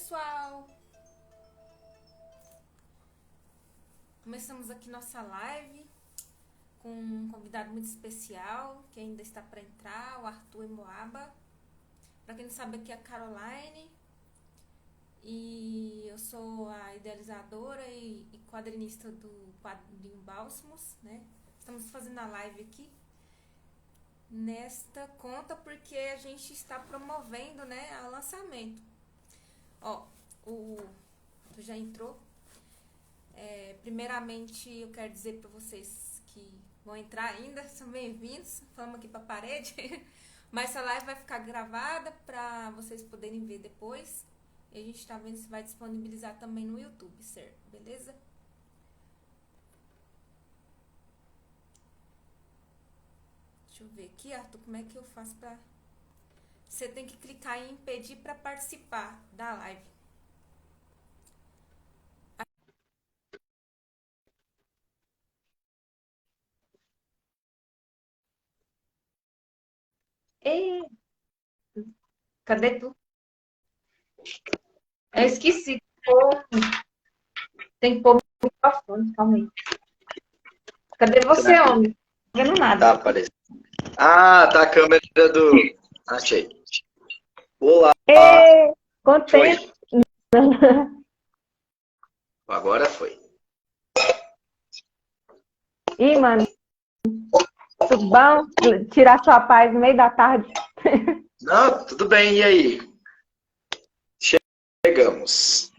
pessoal! Começamos aqui nossa live com um convidado muito especial que ainda está para entrar, o Arthur Moaba. Para quem não sabe, aqui é a Caroline e eu sou a idealizadora e quadrinista do quadrinho Bálsamos, né? Estamos fazendo a live aqui nesta conta porque a gente está promovendo, né, o lançamento. Ó, o Arthur já entrou. Primeiramente, eu quero dizer para vocês que vão entrar ainda, são bem-vindos. Falamos aqui para a parede. Mas essa live vai ficar gravada para vocês poderem ver depois. E a gente está vendo se vai disponibilizar também no YouTube, certo? Beleza? Deixa eu ver aqui, Arthur, como é que eu faço para... Você tem que clicar em pedir para participar da live. Ei, cadê tu? Eu esqueci. Tem que pôr o microfone, calma aí. Cadê você, homem? Não tô vendo nada. Tá aparecendo. Ah, tá a câmera do... Achei. Olá. Ei, quanto Foi. tempo? Agora foi. Ih, mano, tudo bom? Tirar sua paz no meio da tarde. Não, tudo bem. E aí? Chegamos.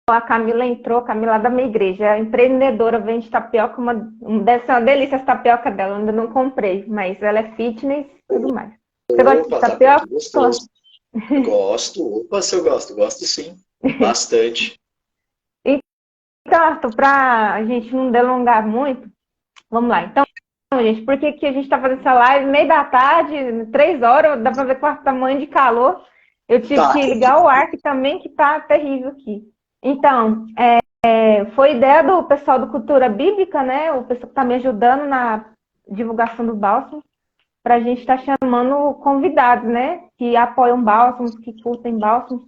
A Camila entrou, Camila é da minha igreja, é empreendedora, vende tapioca, deve ser uma delícia essa tapioca dela, eu ainda não comprei, mas ela é fitness e tudo mais. Você gosta de tapioca? Gostoso. Gosto. Opa, se eu gosto. Gosto sim. Bastante. Então, Arthur, para a gente não delongar muito, vamos lá. Então, gente, por que a gente está fazendo essa live meio da tarde, 3 horas, dá para ver qual tamanho de calor. Eu tive que ligar o ar que também, que tá terrível aqui. Então, foi ideia do pessoal do Cultura Bíblica, né? O pessoal que está me ajudando na divulgação do Bálsamo, para a gente estar chamando convidados, né? Que apoiam Bálsamos, que curtem Bálsamos,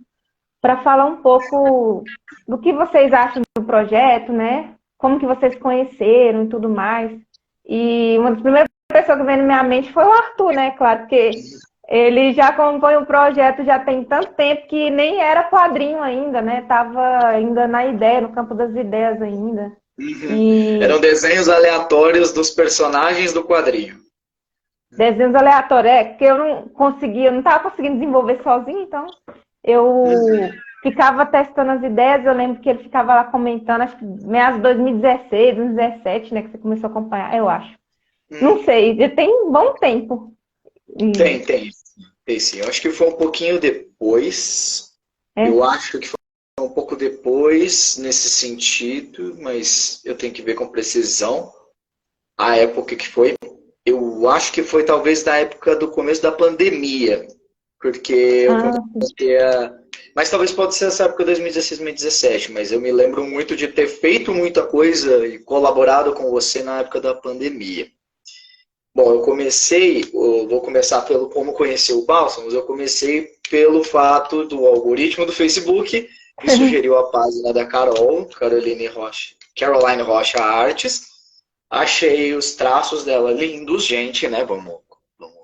para falar um pouco do que vocês acham do projeto, né? Como que vocês conheceram e tudo mais. E uma das primeiras pessoas que veio na minha mente foi o Arthur, né? Claro, porque ele já acompanha o projeto já tem tanto tempo que nem era quadrinho ainda, né? Tava ainda na ideia, no campo das ideias ainda. Uhum. Eram desenhos aleatórios dos personagens do quadrinho. Desenhos aleatórios, porque eu não estava conseguindo desenvolver sozinho, então eu ficava testando as ideias. Eu lembro que ele ficava lá comentando, acho que meados de 2016, 2017, né? Que você começou a acompanhar, eu acho. Não sei, já tem um bom tempo. Tem sim. Eu acho que foi um pouquinho depois. Eu acho que foi um pouco depois nesse sentido, mas eu tenho que ver com precisão a época que foi. Eu acho que foi talvez na época do começo da pandemia, porque eu comecei a... Mas talvez pode ser essa época 2016, 2017, mas eu me lembro muito de ter feito muita coisa e colaborado com você na época da pandemia. Bom, vou começar pelo como conhecer o Bálsamos. Eu comecei pelo fato do algoritmo do Facebook que sugeriu a página da Caroline Rocha Artes. Achei os traços dela lindos, gente, né? Vamos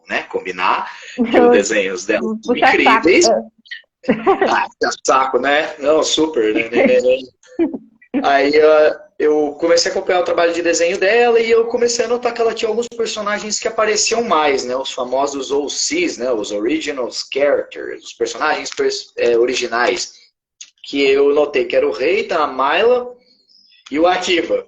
né, combinar que os desenhos dela são incríveis. Saco, né? Não, super, né? Aí eu comecei a acompanhar o trabalho de desenho dela e eu comecei a notar que ela tinha alguns personagens que apareciam mais, né? Os famosos OCs, né? Os Original Characters, os personagens originais. Que eu notei que era o Rei, a Myla e o Akiva.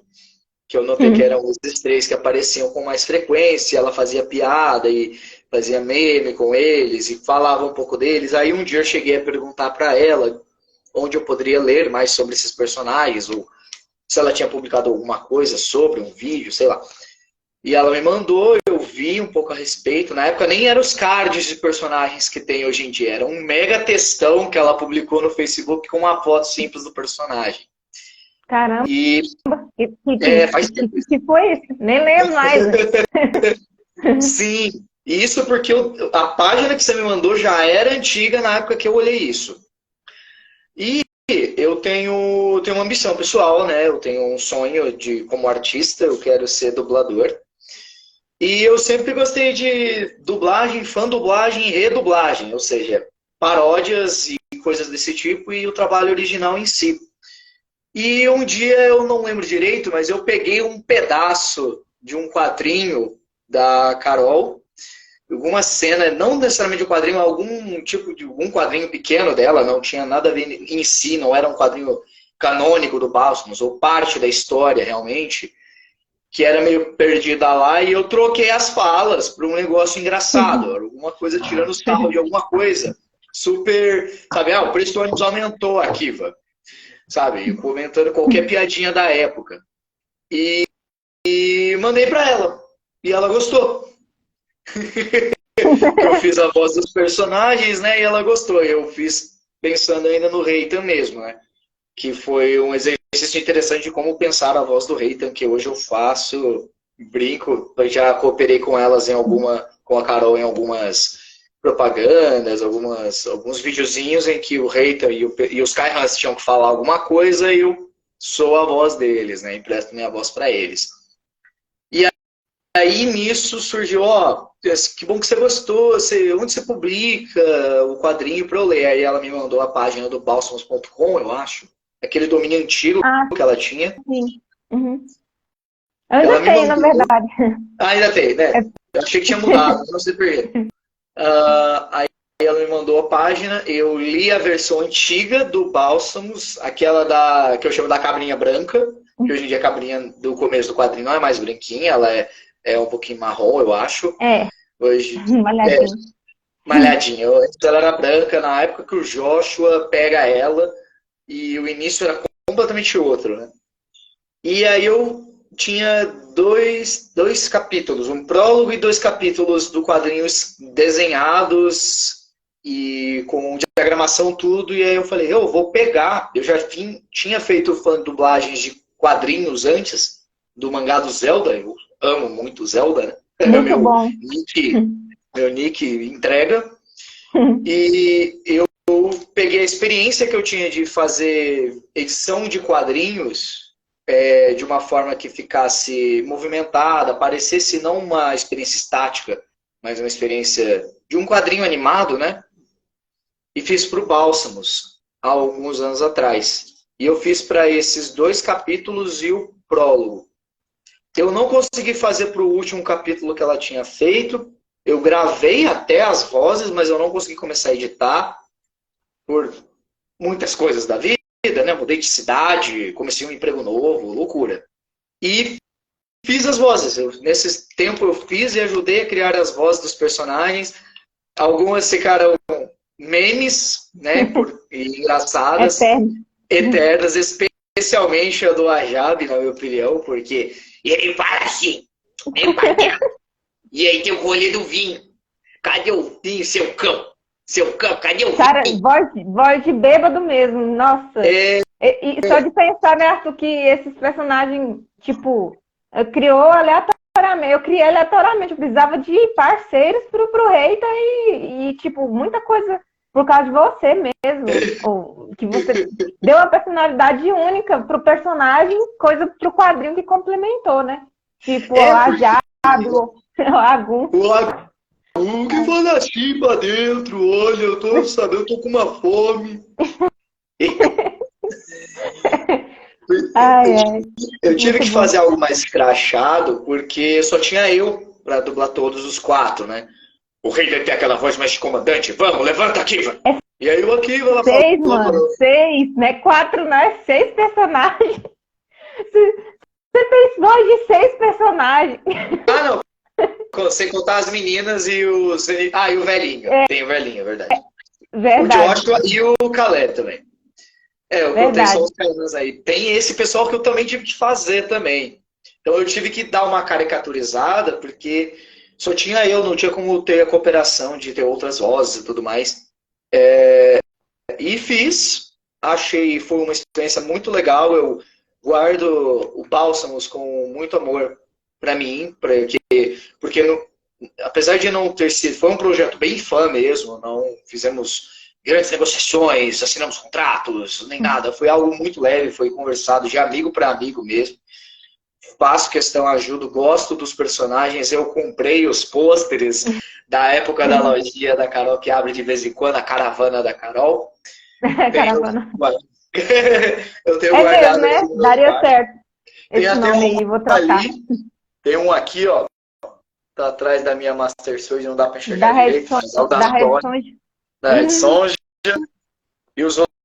Que eu notei que eram os três que apareciam com mais frequência. Ela fazia piada e fazia meme com eles e falava um pouco deles. Aí um dia eu cheguei a perguntar para ela onde eu poderia ler mais sobre esses personagens, ou se ela tinha publicado alguma coisa sobre um vídeo, sei lá. E ela me mandou, eu vi um pouco a respeito. Na época nem eram os cards de personagens que tem hoje em dia, era um mega textão que ela publicou no Facebook com uma foto simples do personagem. Caramba! E faz tempo. Que foi isso? Nem lembro mais. Né? Sim. E isso porque a página que você me mandou já era antiga na época que eu olhei isso. E eu tenho uma ambição pessoal, né? Eu tenho um sonho de, como artista, eu quero ser dublador. E eu sempre gostei de dublagem, fã-dublagem e redublagem, ou seja, paródias e coisas desse tipo e o trabalho original em si. E um dia, eu não lembro direito, mas eu peguei um pedaço de um quadrinho da Carol, alguma cena, não necessariamente um quadrinho, algum tipo de algum quadrinho pequeno dela, não tinha nada a ver em si, não era um quadrinho canônico do Bálsamos, ou parte da história realmente, que era meio perdida lá, e eu troquei as falas para um negócio engraçado, alguma coisa tirando sarro de alguma coisa. Super, sabe, o preço do ônibus aumentou aqui, sabe, comentando qualquer piadinha da época. E mandei para ela, e ela gostou. Eu fiz a voz dos personagens, né, e ela gostou. Eu fiz pensando ainda no Reitan mesmo, né, que foi um exercício interessante de como pensar a voz do Reitan, que hoje eu faço, brinco, eu já cooperei com elas com a Carol em algumas propagandas, alguns videozinhos em que o Reitan e os Kaihans tinham que falar alguma coisa e eu sou a voz deles, né, empresto minha voz para eles. E aí nisso surgiu, que bom que você gostou, onde você publica o quadrinho para eu ler? Aí ela me mandou a página do balsamos.com, eu acho, aquele domínio antigo que ela tinha. Sim. Uhum. Eu ainda tenho, na verdade. Ainda tem, né? Eu achei que tinha mudado, não sei porquê. Aí ela me mandou a página, eu li a versão antiga do Bálsamos, aquela que eu chamo da cabrinha branca, que hoje em dia a cabrinha do começo do quadrinho não é mais branquinha, ela é um pouquinho marrom, eu acho. Hoje, malhadinha. Malhadinha. Antes ela era branca, na época que o Joshua pega ela, e o início era completamente outro, né? E aí eu tinha dois capítulos, um prólogo e 2 capítulos do quadrinhos desenhados e com diagramação tudo, e aí eu falei, eu vou pegar, eu já tinha feito dublagens de quadrinhos antes, do mangá do Zelda, eu amo muito Zelda, né? Muito bom. Meu nick entrega, e eu peguei a experiência que eu tinha de fazer edição de quadrinhos de uma forma que ficasse movimentada, parecesse não uma experiência estática, mas uma experiência de um quadrinho animado, né? E fiz para o Bálsamos, há alguns anos atrás. E eu fiz para esses 2 capítulos e o prólogo. Eu não consegui fazer para o último capítulo que ela tinha feito. Eu gravei até as vozes, mas eu não consegui começar a editar por muitas coisas da vida, né? Mudei de cidade, comecei um emprego novo, loucura. E fiz as vozes. Nesse tempo eu fiz e ajudei a criar as vozes dos personagens. Algumas ficaram memes, né? Engraçadas, eternas, especialmente a do Ajab, na minha opinião, porque ele fala assim, e aí tem o rolê do vinho. Cadê o vinho, seu cão? Seu cão, cadê o vinho? Cara, voz de bêbado mesmo, nossa. E só de pensar, né, Arthur, que esses personagens, tipo, criou aleatoriamente. Eu criei aleatoriamente, eu precisava de parceiros pro Reita e, tipo, muita coisa por causa de você mesmo. Ou que você deu uma personalidade única pro personagem, coisa pro quadrinho que complementou, né? Tipo, a Jado, o Agum. O que faz assim pra dentro? Olha, eu tô com uma fome. Eu tive que fazer algo mais escrachado, porque só tinha eu pra dublar todos os 4, né? O rei deve ter aquela voz mais de comandante. Vamos, levanta, Akiva! E aí o Akiva... Ela 6, mano. 6, né? 4, não é? 6 personagens. Você tem voz de 6 personagens. Não. Sem contar as meninas e os... e o velhinho. Tem o velhinho, é verdade. Verdade. O Joshua e o Caleb também. Eu contei só os caras aí. Tem esse pessoal que eu também tive que fazer também. Então eu tive que dar uma caricaturizada, porque só tinha eu, não tinha como ter a cooperação de ter outras vozes e tudo mais. E fiz. Foi uma experiência muito legal. Eu guardo o Bálsamos com muito amor para mim, porque apesar de não ter sido, foi um projeto bem fã mesmo, não fizemos grandes negociações, assinamos contratos, nem nada. Foi algo muito leve, foi conversado de amigo para amigo mesmo. Faço questão, ajudo, gosto dos personagens. Eu comprei os pôsteres da época da lojinha da Carol, que abre de vez em quando, a caravana da Carol. Caravana. Eu tenho É guardado mesmo, né? aqui no meu Daria quarto. certo. Tem Esse até nome um aí, vou trocar. ali, tem um aqui, ó. Tá atrás da minha Master Sword, não dá pra enxergar Da Red direito, mas é o Da da Red Sony, Sonja. da Red Sonja. E os outros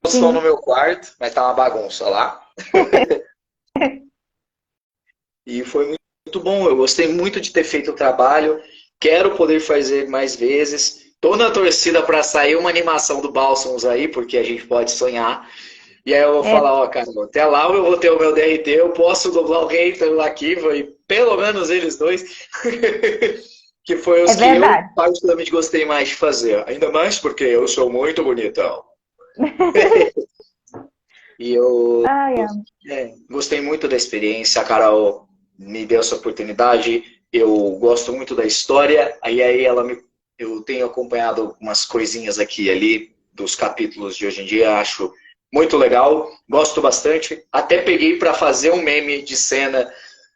estão no Sim. meu quarto, mas tá uma bagunça lá. E foi muito bom, eu gostei muito de ter feito o trabalho, quero poder fazer mais vezes. Tô na torcida para sair uma animação do Balsams aí, porque a gente pode sonhar. E aí eu vou falar, ó, cara, até lá eu vou ter o meu DRT, eu posso dublar o Reiter lá aqui, e pelo menos eles dois, que foi os que eu verdade. particularmente gostei mais de fazer. Ainda mais porque eu sou muito bonitão. E eu Ai, gostei muito da experiência, a Carol me deu essa oportunidade, eu gosto muito da história, aí eu tenho acompanhado algumas coisinhas aqui e ali dos capítulos de hoje em dia, acho muito legal, gosto bastante, até peguei para fazer um meme de cena,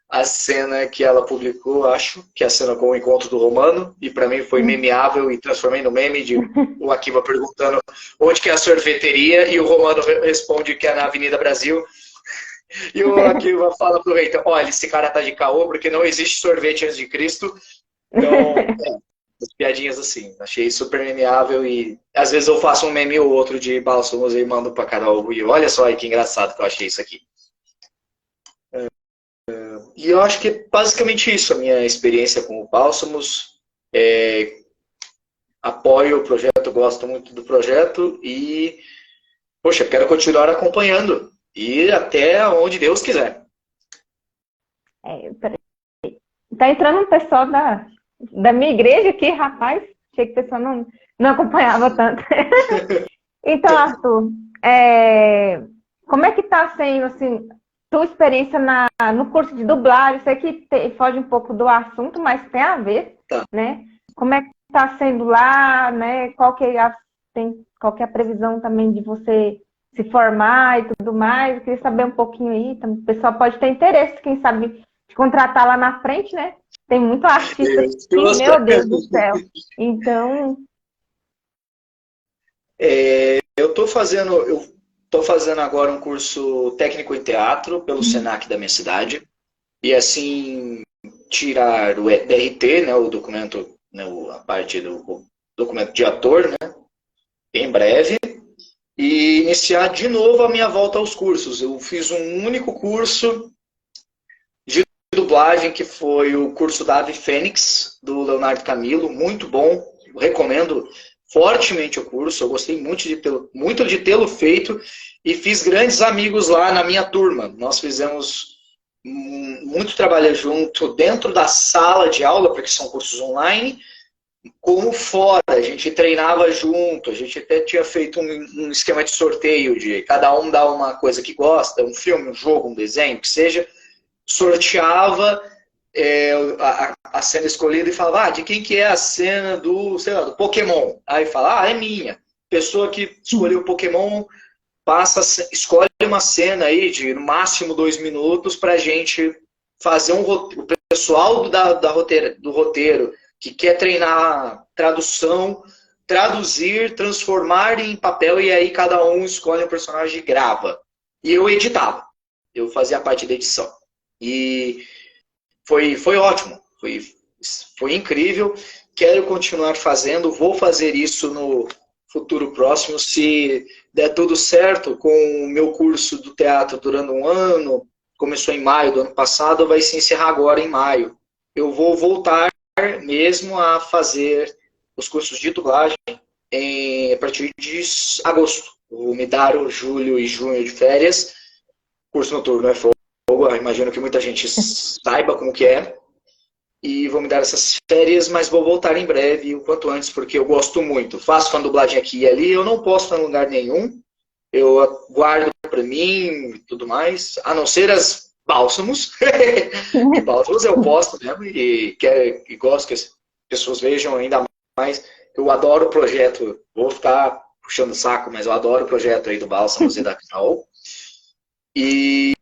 a cena que ela publicou, acho, que é a cena com o encontro do Romano, e para mim foi memeável e transformei no meme de o Akiva perguntando onde que é a sorveteria e o Romano responde que é na Avenida Brasil. E o Akiva fala pro Reiter, olha, esse cara tá de caô porque não existe sorvete antes de Cristo. Então, as piadinhas assim, achei super memeável e às vezes eu faço um meme ou outro de Balsamos e mando pra Carol e olha só aí que engraçado que eu achei isso aqui. E eu acho que é basicamente isso a minha experiência com o Bálsamos. Apoio o projeto, gosto muito do projeto e, poxa, quero continuar acompanhando e até onde Deus quiser. Tá entrando um pessoal da minha igreja aqui, rapaz. Achei que o pessoal não acompanhava tanto. Então, Arthur, como é que tá sendo, assim, tua experiência no curso de dublagem? Sei que foge um pouco do assunto, mas tem a ver, Tá. né? Como é que tá sendo lá, né? Qual que é a previsão também de você se formar e tudo mais? Eu queria saber um pouquinho aí. Então, o pessoal pode ter interesse, quem sabe, de contratar lá na frente, né? Tem muito artista aqui, meu Deus do céu. Então... Eu estou fazendo agora um curso técnico em teatro pelo Senac da minha cidade. E assim, tirar o DRT, né, o documento, né, a parte do documento de ator, né, em breve. E iniciar de novo a minha volta aos cursos. Eu fiz um único curso de dublagem, que foi o curso da Ave Fênix, do Leonardo Camilo, muito bom, eu recomendo fortemente o curso, eu gostei muito de tê-lo feito e fiz grandes amigos lá na minha turma. Nós fizemos muito trabalho junto dentro da sala de aula, porque são cursos online, como fora, a gente treinava junto, a gente até tinha feito um esquema de sorteio, de cada um dar uma coisa que gosta, um filme, um jogo, um desenho, que seja, sorteava a cena escolhida e falava, de quem que é a cena sei lá, do Pokémon? Aí fala, é minha. Pessoa que escolheu o Pokémon, escolhe uma cena aí de no máximo 2 minutos pra gente fazer o pessoal do roteiro que quer treinar tradução, traduzir, transformar em papel e aí cada um escolhe um personagem e grava. E eu editava. Eu fazia a parte da edição. E foi ótimo. Foi incrível. Quero continuar fazendo. Vou fazer isso no futuro próximo. Se der tudo certo com o meu curso do teatro durante um ano, começou em maio do ano passado, vai se encerrar agora em maio. Eu vou voltar mesmo a fazer os cursos de dublagem a partir de agosto. Vou me dar o julho e junho de férias. Curso noturno é fogo, imagino que muita gente saiba como que é. E vou me dar essas férias, mas vou voltar em breve, o quanto antes, porque eu gosto muito. Faço fan dublagem aqui e ali, eu não posto em lugar nenhum. Eu guardo para mim e tudo mais, a não ser as Bálsamos. E Bálsamos eu posto mesmo e gosto que as pessoas vejam ainda mais. Eu adoro o projeto, vou ficar puxando o saco, mas eu adoro o projeto aí do Bálsamos e da Carol. E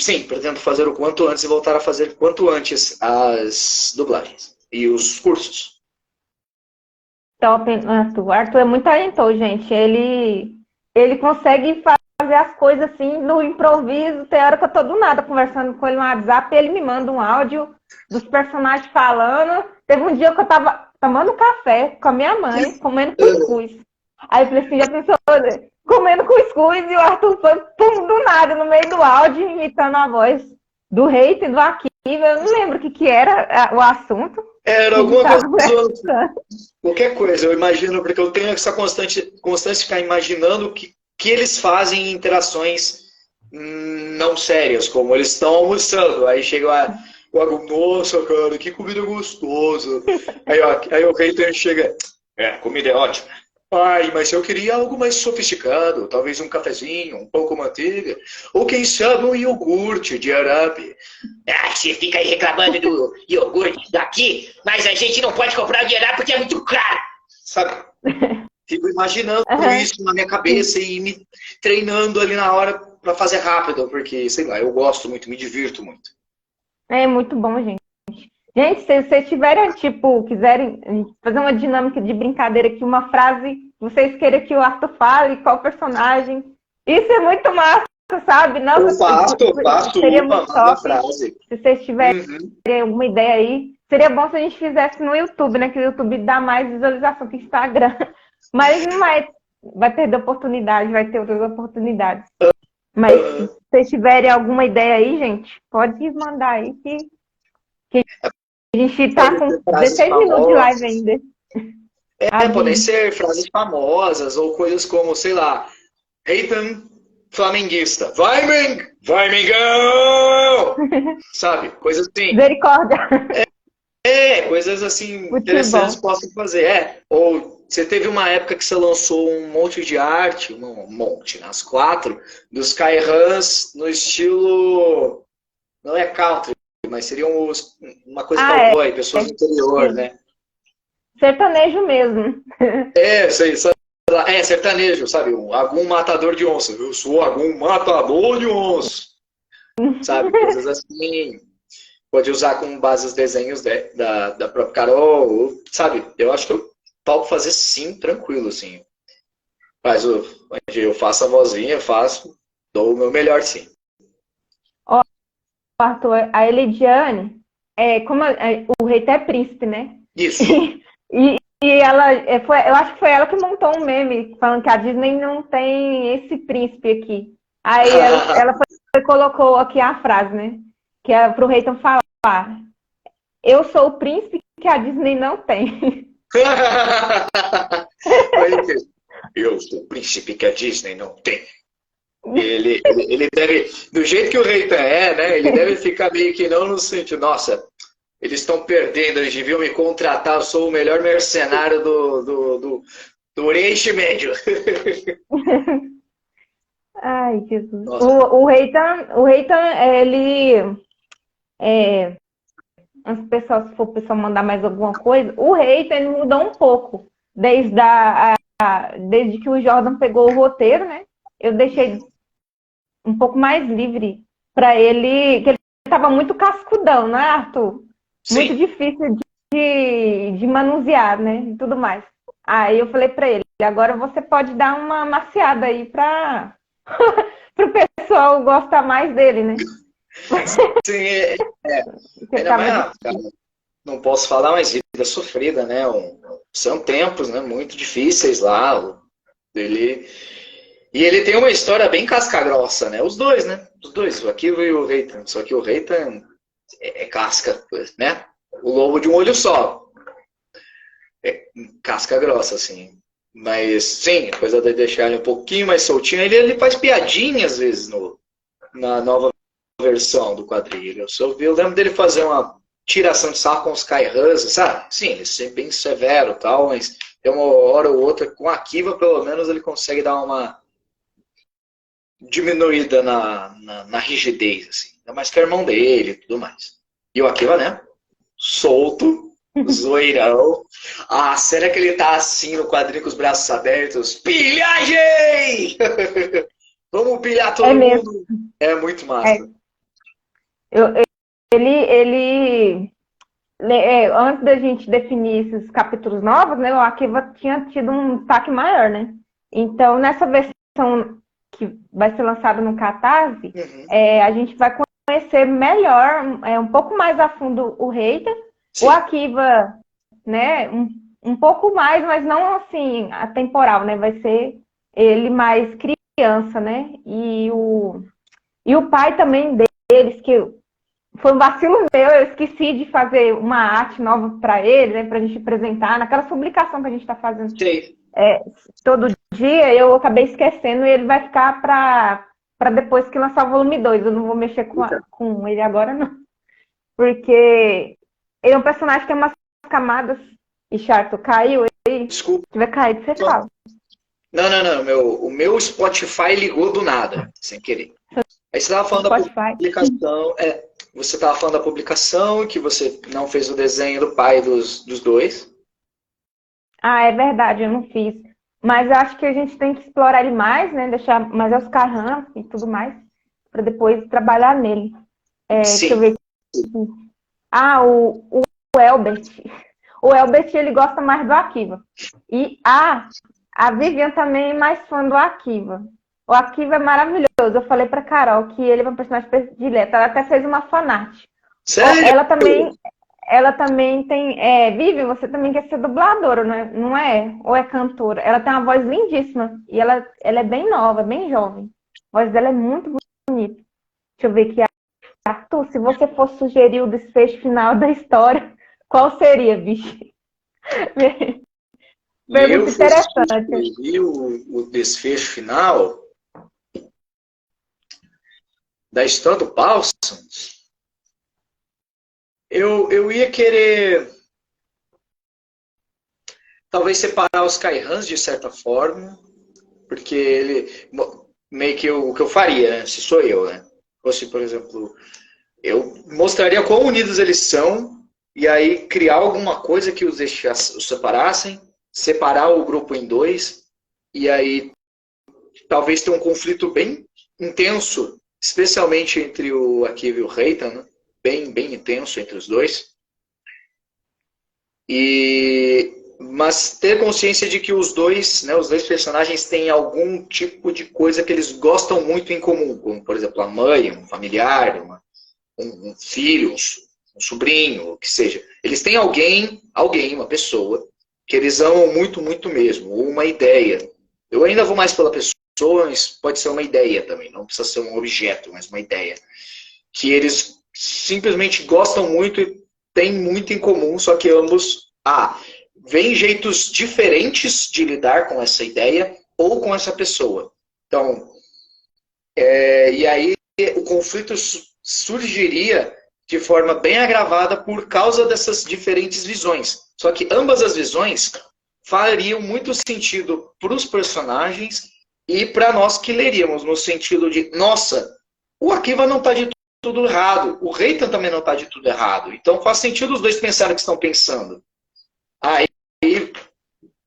sim, pretendo fazer o quanto antes e voltar a fazer quanto antes as dublagens e os cursos. Top, Arthur. O Arthur é muito talentoso, gente. Ele consegue fazer as coisas assim no improviso. Tem hora que eu tô do nada conversando com ele no WhatsApp e ele me manda um áudio dos personagens falando. Teve um dia que eu tava tomando café com a minha mãe, comendo cuscuz. Aí eu falei assim, já pensou, comendo cuscuz e o Arthur foi pum, do nada, no meio do áudio, imitando a voz do Reiter e do Akiva. Eu não lembro o que era o assunto. Era alguma coisa, qualquer coisa, eu imagino, porque eu tenho essa constante de ficar imaginando o que eles fazem em interações não sérias, como eles estão almoçando. Aí chega o Agu, nossa, cara, que comida gostosa. Aí o Reiter chega, comida é ótima. Ai, mas eu queria algo mais sofisticado, talvez um cafezinho, um pão com manteiga, ou quem sabe um iogurte de arabe. Ah, você fica aí reclamando do iogurte daqui, mas a gente não pode comprar o de arabe porque é muito caro. Sabe? Fico imaginando isso na minha cabeça e me treinando ali na hora para fazer rápido, porque, sei lá, eu gosto muito, me divirto muito. É muito bom, gente. Gente, se vocês tiverem, tipo, quiserem fazer uma dinâmica de brincadeira aqui, uma frase, vocês queiram que o Arthur fale, qual personagem. Isso é muito massa, sabe? Nossa, eu faço seria uma muito top. frase. Se vocês tiverem alguma ideia aí, seria bom se a gente fizesse no YouTube, né? Que o YouTube dá mais visualização que o Instagram. Mas não vai perder oportunidade, vai ter outras oportunidades. Mas se vocês tiverem alguma ideia aí, gente, pode mandar aí que a gente tá com 16 minutos de live ainda. Podem ser frases famosas ou coisas como, sei lá, Reitan flamenguista. Vai, Mengão! Sabe? Coisas assim. Misericórdia. Coisas assim interessantes posso fazer. Ou você teve uma época que você lançou um monte de arte, nas 4, dos Kaihans no estilo. Não é country, mas seriam uma coisa cowboy, pessoas do interior, né? Sertanejo mesmo. Sei lá, sertanejo, sabe? Algum matador de onça. Eu sou algum matador de onça. Sabe? Coisas assim. Pode usar como base os desenhos da própria Carol, sabe? Eu acho que eu topo fazer sim, tranquilo, assim. Mas onde eu faço a vozinha, dou o meu melhor, sim. Ó, Arthur, a Elidiane, como o Reiter é príncipe, né? Isso. E ela, eu acho que foi ela que montou um meme falando que a Disney não tem esse príncipe aqui. Aí ela colocou aqui a frase, né? Que é pro Reiter falar: eu sou o príncipe que a Disney não tem. Eu sou o príncipe que a Disney não tem. Ele deve, do jeito que o Reiter né? Ele deve ficar meio que não no sentido, nossa, eles estão perdendo, eles deviam me contratar, eu sou o melhor mercenário do Oriente Médio. Ai, Jesus. O Reiter, ele... as pessoas, se for o pessoal mandar mais alguma coisa, o Reiter ele mudou um pouco. Desde que o Jordan pegou o roteiro, né? Eu deixei um pouco mais livre para ele, que ele estava muito cascudão, não é, Arthur? Sim. Muito difícil de manusear, né? E tudo mais. Aí eu falei para ele, agora você pode dar uma maciada aí para o pessoal gostar mais dele, né? Sim, não posso falar, mas vida sofrida, né? São tempos, né? Muito difíceis lá. E ele tem uma história bem casca-grossa, né? Os dois, né? Os dois, o Akiva e o Reiter. Só que o Reiter é casca, né? O lobo de um olho só. É casca grossa, assim. Mas, sim, coisa de deixar ele um pouquinho mais soltinho. Ele faz piadinha, às vezes, na nova versão do quadrinho. Eu lembro dele fazer uma tiração de sarro com os Kaihans, sabe? Sim, ele é bem severo e tal, mas tem uma hora ou outra, com a Akiva, pelo menos, ele consegue dar uma diminuída na rigidez, assim. ainda mais que é irmão dele e tudo mais. E o Akiva, né? Solto, zoeirão. A cena que ele tá assim no quadrinho com os braços abertos. Pilhagem! Vamos pilhar todo mesmo. mundo. É muito massa. Ele antes da gente definir esses capítulos novos, né, o Akiva tinha tido um destaque maior, né? Então, nessa versão que vai ser lançada no Catarse, a gente vai conhecer melhor, um pouco mais a fundo o Reita, o Akiva, né, um pouco mais, mas não assim, atemporal, né? Vai ser ele mais criança, né? E o pai também deles, que foi um vacilo meu, eu esqueci de fazer uma arte nova para ele, né, para a gente apresentar, naquela publicação que a gente está fazendo todo dia, eu acabei esquecendo e ele vai ficar para depois que lançar o volume 2. Eu não vou mexer com ele agora, não. Porque ele é um personagem que tem umas camadas. E Charto, caiu aí? Desculpa. Se tiver caído, você fala. Não. O meu Spotify ligou do nada, sem querer. Aí você estava falando da publicação. Você estava falando da publicação, que você não fez o desenho do pai dos dois. Ah, é verdade, eu não fiz. Mas eu acho que a gente tem que explorar ele mais, né? Deixar mais Oscar Hans e tudo mais, para depois trabalhar nele. Deixa eu ver. Ah, o Elbert. O Elbert, ele gosta mais do Akiva. E a Vivian também é mais fã do Akiva. O Akiva é maravilhoso. Eu falei pra Carol que ele é um personagem predileto. Ela até fez uma fanart. Sério? Ela também tem... Vivian, você também quer ser dubladora, não é? Ou é cantora? Ela tem uma voz lindíssima. E ela é bem nova, bem jovem. A voz dela é muito bonita. Deixa eu ver aqui. Arthur, se você fosse sugerir o desfecho final da história, qual seria, bicho? Pergunta interessante. E o desfecho final da história do Paulson, eu ia querer talvez separar os Kaihans de certa forma, porque ele meio que o que eu faria, né? Se sou eu, né? Fosse, por exemplo, eu mostraria quão unidos eles são e aí criar alguma coisa que os separassem, separar o grupo em dois e aí talvez ter um conflito bem intenso, especialmente entre o Akiva e o Reita, né? Bem intenso entre os dois. Mas ter consciência de que os dois personagens têm algum tipo de coisa que eles gostam muito em comum, como, por exemplo, a mãe, um familiar, um filho, um sobrinho, o que seja. Eles têm alguém, uma pessoa, que eles amam muito, muito mesmo, ou uma ideia. Eu ainda vou mais pela pessoa, mas pode ser uma ideia também, não precisa ser um objeto, mas uma ideia. Que eles simplesmente gostam muito e têm muito em comum, só que ambos veem jeitos diferentes de lidar com essa ideia ou com essa pessoa. Então, e aí o conflito surgiria de forma bem agravada por causa dessas diferentes visões. Só que ambas as visões fariam muito sentido para os personagens e para nós que leríamos, no sentido de, nossa, o Akiva não está de tudo errado, o Reitan também não está de tudo errado. Então faz sentido os dois pensarem o que estão pensando. Aí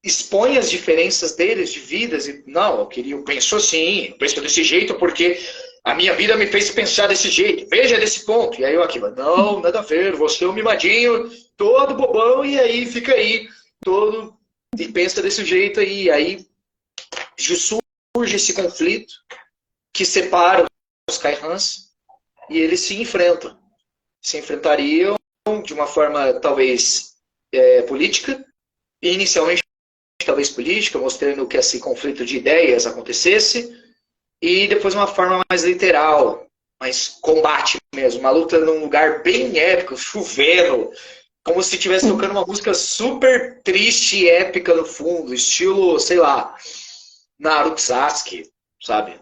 expõe as diferenças deles de vidas e, não, eu penso assim, eu penso desse jeito porque a minha vida me fez pensar desse jeito, veja desse ponto. E aí o Akiva, não, nada a ver, você é um mimadinho, todo bobão, e aí fica aí, todo, e pensa desse jeito aí. Aí surge esse conflito que separa os Kaihans e eles se enfrentam. Se enfrentariam de uma forma, talvez, política, e inicialmente talvez política, mostrando que esse conflito de ideias acontecesse, e depois uma forma mais literal, mais combate mesmo, uma luta num lugar bem épico, chovendo, como se estivesse tocando uma música super triste e épica no fundo, estilo, sei lá, Naruto Sasuke, sabe?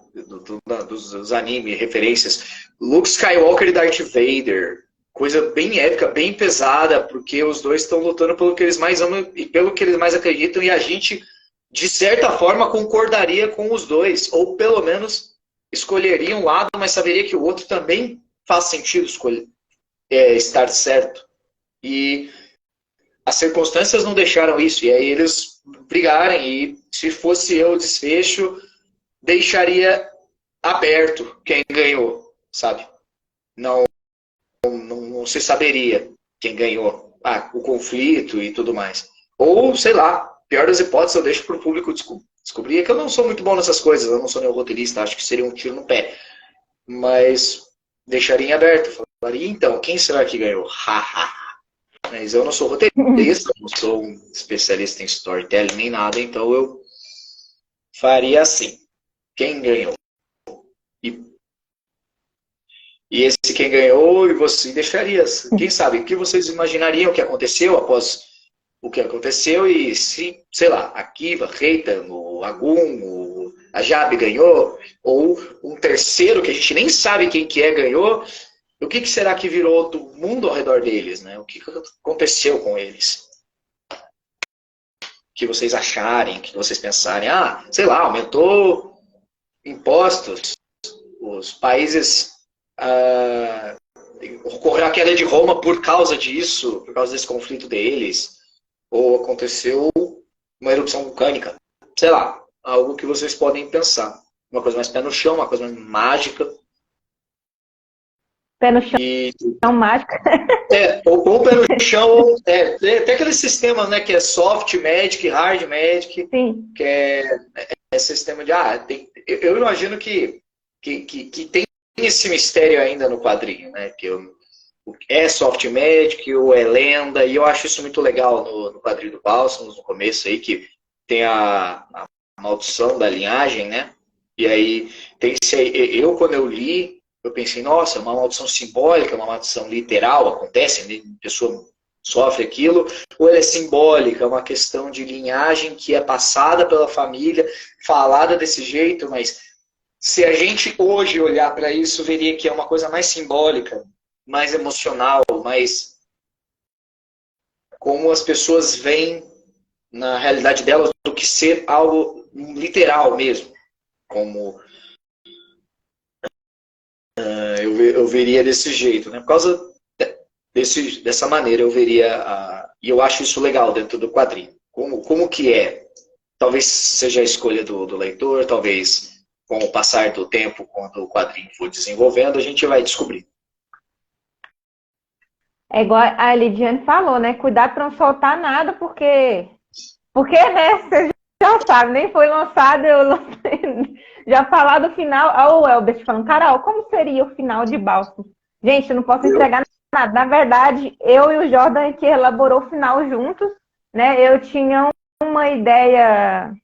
Dos anime, referências. Luke Skywalker e Darth Vader. Coisa bem épica, bem pesada, porque os dois estão lutando pelo que eles mais amam e pelo que eles mais acreditam, e a gente, de certa forma, concordaria com os dois, ou pelo menos escolheria um lado, mas saberia que o outro também faz sentido escolher, estar certo. E as circunstâncias não deixaram isso. E aí eles brigarem. E se fosse eu o desfecho, deixaria aberto quem ganhou, sabe? Não se saberia quem ganhou. O conflito e tudo mais. Ou, sei lá, pior das hipóteses, eu deixo para o público descobrir. É que eu não sou muito bom nessas coisas, eu não sou nenhum roteirista, acho que seria um tiro no pé. Mas deixaria em aberto. Falaria, então, quem será que ganhou? Haha. Mas eu não sou roteirista, não sou um especialista em storytelling nem nada, então eu faria assim. Quem ganhou? E esse quem ganhou, e você deixaria. Quem sabe, o que vocês imaginariam que aconteceu após o que aconteceu e se, sei lá, a Kiva, Reitan, o Agum, a Jabe ganhou, ou um terceiro que a gente nem sabe quem que ganhou, o que será que virou do mundo ao redor deles, né? O que aconteceu com eles? O que vocês acharem, o que vocês pensarem? Sei lá, aumentou impostos, os países... ocorreu a queda de Roma por causa disso, por causa desse conflito deles, ou aconteceu uma erupção vulcânica, sei lá, algo que vocês podem pensar, uma coisa mais pé no chão, uma coisa mais mágica. Pé no chão, mágica. Ou pé no chão, tem aquele sistema, né, que é soft magic, hard magic, sim, que é sistema de, eu imagino que tem esse mistério ainda no quadrinho, né? Que é soft magic ou é lenda, e eu acho isso muito legal no quadrinho do Bálsamos, no começo aí, que tem a maldição da linhagem, né? E aí, eu quando eu li, eu pensei, nossa, é uma maldição simbólica, uma maldição literal, acontece, né? A pessoa sofre aquilo, ou ela é simbólica, é uma questão de linhagem que é passada pela família, falada desse jeito, mas... Se a gente hoje olhar para isso, veria que é uma coisa mais simbólica, mais emocional, mais como as pessoas veem na realidade delas do que ser algo literal mesmo. Como eu veria desse jeito, né? Por causa dessa maneira eu veria, e eu acho isso legal dentro do quadrinho. Como que é? Talvez seja a escolha do leitor, talvez... Com o passar do tempo, quando o quadrinho for desenvolvendo, a gente vai descobrir. É igual a Lidiane falou, né? Cuidado para não soltar nada, porque né? Você já sabe, nem foi lançado, já falar do final. Olha o Elbert falando, Carol, como seria o final de Bálsamo? Gente, eu não posso entregar nada. Na verdade, eu e o Jordan que elaborou o final juntos, né? Eu tinha uma ideia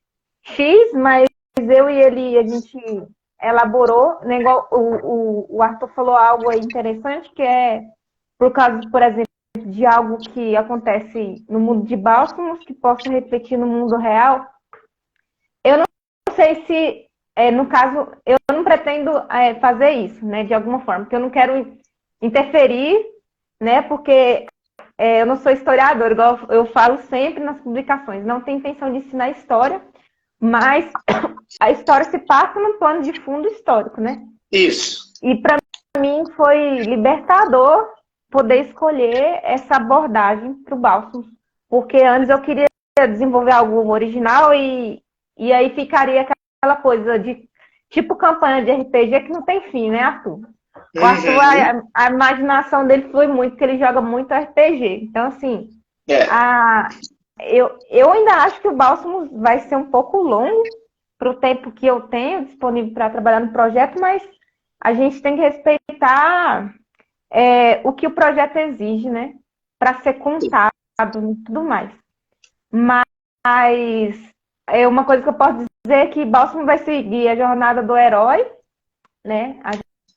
X, mas eu e ele, a gente elaborou, né, igual o Arthur falou algo aí interessante, que é por causa, por exemplo, de algo que acontece no mundo de Bálsamos, que possa refletir no mundo real. Eu não sei se, no caso, eu não pretendo fazer isso, né, de alguma forma, porque eu não quero interferir, né, porque eu não sou historiador, igual eu falo sempre nas publicações, não tenho intenção de ensinar história, mas a história se passa num plano de fundo histórico, né? Isso. E para mim foi libertador poder escolher essa abordagem para o Bálsamos, porque antes eu queria desenvolver algo original e aí ficaria aquela coisa de tipo campanha de RPG que não tem fim, né, Arthur? O Arthur, a imaginação dele flui muito, porque ele joga muito RPG. Então, assim, eu ainda acho que o Bálsamos vai ser um pouco longo para o tempo que eu tenho disponível para trabalhar no projeto, mas a gente tem que respeitar o que o projeto exige, né? Para ser contado e tudo mais. Mas uma coisa que eu posso dizer é que Bálsamo vai seguir a jornada do herói, né? A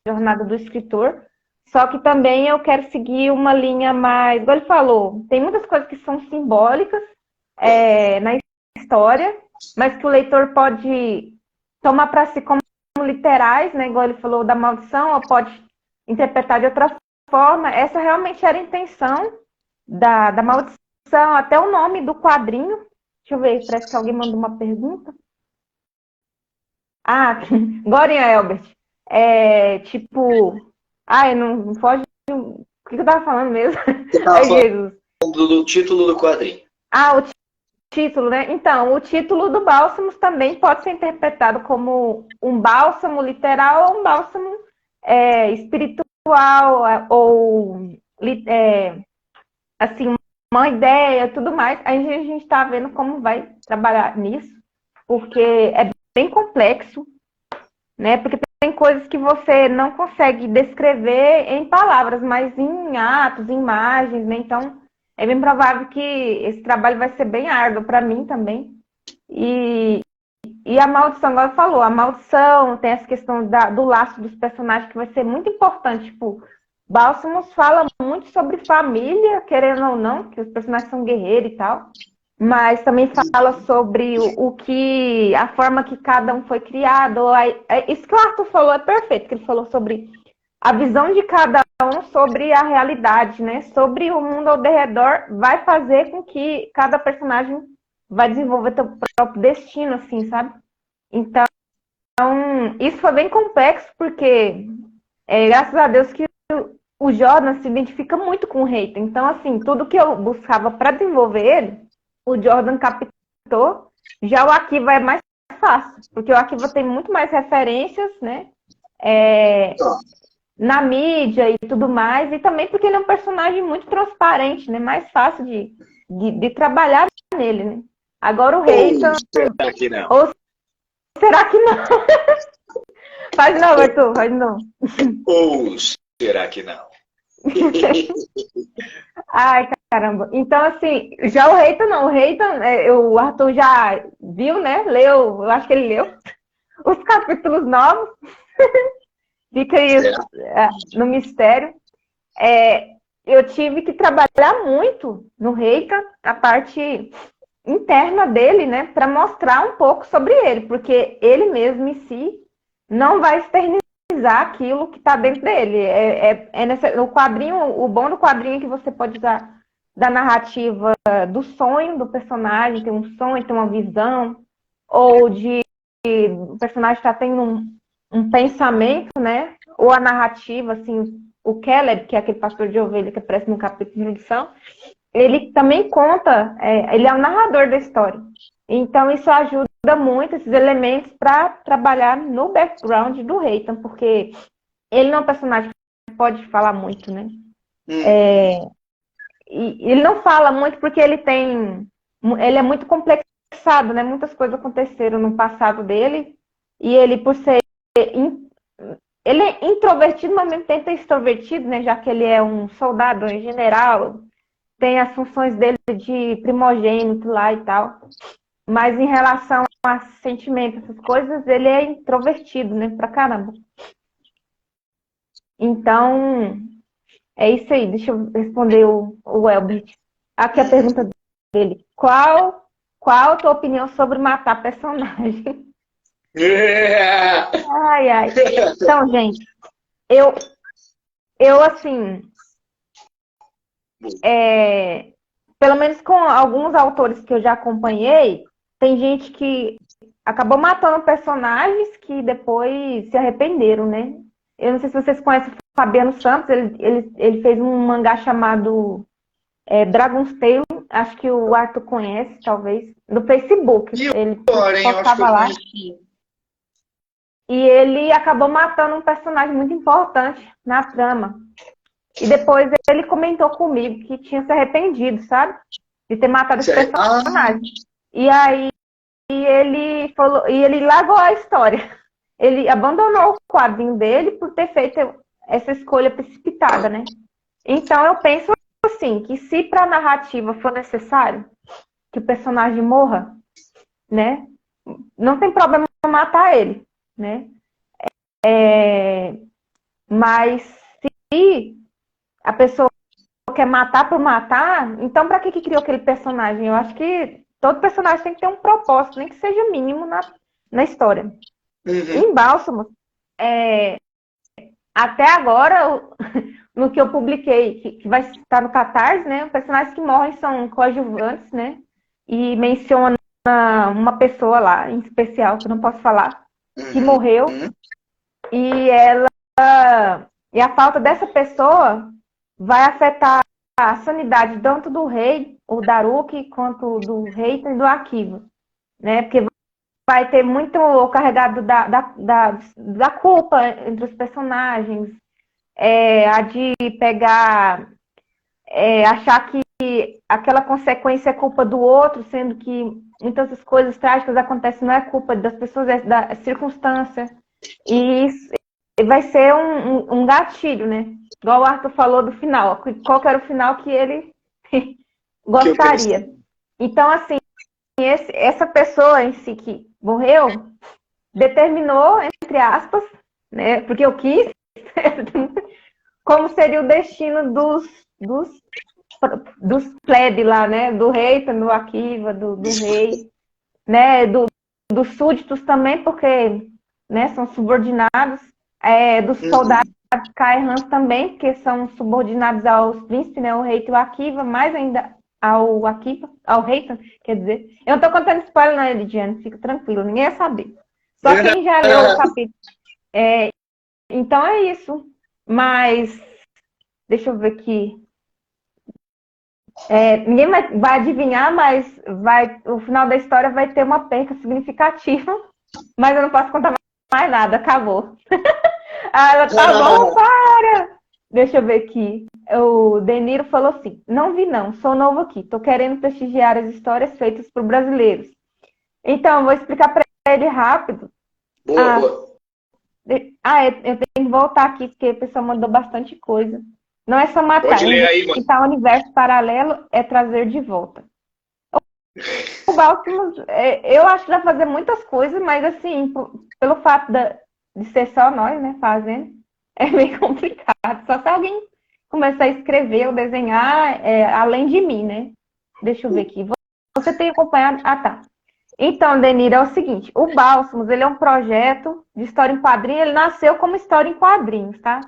jornada do escritor. Só que também eu quero seguir uma linha mais... Igual ele falou, tem muitas coisas que são simbólicas na história, mas que o leitor pode tomar para si como literais, né? Igual ele falou da maldição, ou pode interpretar de outra forma. Essa realmente era a intenção da maldição, até o nome do quadrinho. Deixa eu ver, parece que alguém mandou uma pergunta. Glorinha Elbert. Tipo, Ai, não foge. O que eu tava falando mesmo? Você tava Ai, falando Jesus. do título do quadrinho. Ah, o título, né? Então, o título do Bálsamos também pode ser interpretado como um bálsamo literal ou um bálsamo espiritual, ou assim, uma ideia, tudo mais. Aí a gente está vendo como vai trabalhar nisso, porque é bem complexo, né? Porque tem coisas que você não consegue descrever em palavras, mas em atos, em imagens, né? Então, é bem provável que esse trabalho vai ser bem árduo para mim também. E a maldição, igual você falou, a maldição, tem essa questão do laço dos personagens que vai ser muito importante. Tipo, Bálsamos fala muito sobre família, querendo ou não, que os personagens são guerreiros e tal. Mas também fala sobre a forma que cada um foi criado. Isso que o Arthur falou é perfeito, que ele falou sobre a visão de cada um sobre a realidade, né? Sobre o mundo ao redor, vai fazer com que cada personagem vai desenvolver seu próprio destino, assim, sabe? Então, isso foi bem complexo, porque graças a Deus que o Jordan se identifica muito com o Reita. Então, assim, tudo que eu buscava para desenvolver ele, o Jordan captou. Já o Akiva é mais fácil, porque o Akiva tem muito mais referências, né? Na mídia e tudo mais, e também porque ele é um personagem muito transparente, né? Mais fácil de trabalhar nele, né? Agora o Reita... Será que não? Ou será que não? Faz não, Arthur, faz não. Ou será que não? Ai, caramba. Então, assim, já o Reita não. O Reita, o Arthur já viu, né? Leu, eu acho que ele leu os capítulos novos. Fica aí no mistério. Eu tive que trabalhar muito no Reita, a parte interna dele, né? Para mostrar um pouco sobre ele, porque ele mesmo em si não vai externizar aquilo que está dentro dele. O quadrinho, o bom do quadrinho é que você pode usar da narrativa do sonho do personagem, tem um sonho, tem uma visão, ou de o personagem está tendo um pensamento, né? Ou a narrativa, assim, o Caleb, que é aquele pastor de ovelha que aparece no capítulo de introdução, ele também conta, ele é o narrador da história. Então, isso ajuda muito, esses elementos, para trabalhar no background do Reitan, porque ele não é um personagem que pode falar muito, né? E ele não fala muito porque ele é muito complexado, né? Muitas coisas aconteceram no passado dele, e ele, por ser... Ele é introvertido, mas ao mesmo tempo é extrovertido, né? Já que ele é um soldado, um general, tem as funções dele de primogênito lá e tal. Mas em relação a sentimentos, essas coisas, ele é introvertido, né? Pra caramba. Então, é isso aí. Deixa eu responder o Elbert. Aqui a pergunta dele. Qual a tua opinião sobre matar personagem? Ai, ai. Então, gente, eu assim... pelo menos com alguns autores que eu já acompanhei, tem gente que acabou matando personagens que depois se arrependeram, né? Eu não sei se vocês conhecem o Fabiano Santos, ele fez um mangá chamado Dragon's Tale, acho que o Arthur conhece, talvez, no Facebook. Ele postava lá. E ele acabou matando um personagem muito importante na trama. E depois ele comentou comigo que tinha se arrependido, sabe? De ter matado esse personagem. E aí ele falou, e ele largou a história. Ele abandonou o quadrinho dele por ter feito essa escolha precipitada, né? Então eu penso assim, que se para a narrativa for necessário que o personagem morra, né? Não tem problema matar ele, né? Mas se a pessoa quer matar por matar, então para que criou aquele personagem? Eu acho que todo personagem tem que ter um propósito, nem que seja mínimo na história. Em Bálsamos, até agora, no que eu publiquei, que vai estar no Catarse, né? Os personagens que morrem são coadjuvantes, né? E menciona uma pessoa lá, em especial, que eu não posso falar, que morreu. E ela E a falta dessa pessoa vai afetar a sanidade tanto do rei, o Daruque, quanto do Reitan e do Akiva, né? Porque vai ter muito o carregado da culpa entre os personagens, a de pegar, achar que aquela consequência é culpa do outro, sendo que muitas das coisas trágicas acontecem, não é culpa das pessoas, é da circunstância. E isso vai ser um gatilho, né? Igual o Arthur falou do final. Qual que era o final que ele gostaria? Então, assim, essa pessoa em si que morreu determinou, entre aspas, né? Porque eu quis, como seria o destino dos plebe lá, né? Do rei, do Akiva, do rei, né? Dos súditos também, porque, né, são subordinados, dos soldados Caerhans também, porque são subordinados aos príncipes, né? O rei e o Akiva, mais ainda ao Akiva, ao rei, quer dizer. Eu não tô contando spoiler, não, Elidiane, fica tranquilo, ninguém ia saber. Só quem já leu o capítulo. Então é isso. Mas, deixa eu ver aqui. Ninguém vai adivinhar, mas o final da história vai ter uma perca significativa. Mas eu não posso contar mais nada, acabou. Ela, tá bom, para! Deixa eu ver aqui. O Deniro falou assim: não vi, não, sou novo aqui, tô querendo prestigiar as histórias feitas por brasileiros. Então, eu vou explicar para ele rápido. Boa. Eu tenho que voltar aqui, porque a pessoa mandou bastante coisa. Não é só matar, Pode ler aí, mano. então, o universo paralelo é trazer de volta. O Baltimore, eu acho que vai fazer muitas coisas, mas assim, pelo fato de ser só nós, né, fazendo, é meio complicado. Só se alguém começar a escrever ou desenhar além de mim, né? Deixa eu ver aqui. Você tem acompanhado? Ah, tá. Então, Denira, é o seguinte, o Bálsamos, ele é um projeto de história em quadrinhos, ele nasceu como história em quadrinhos, tá?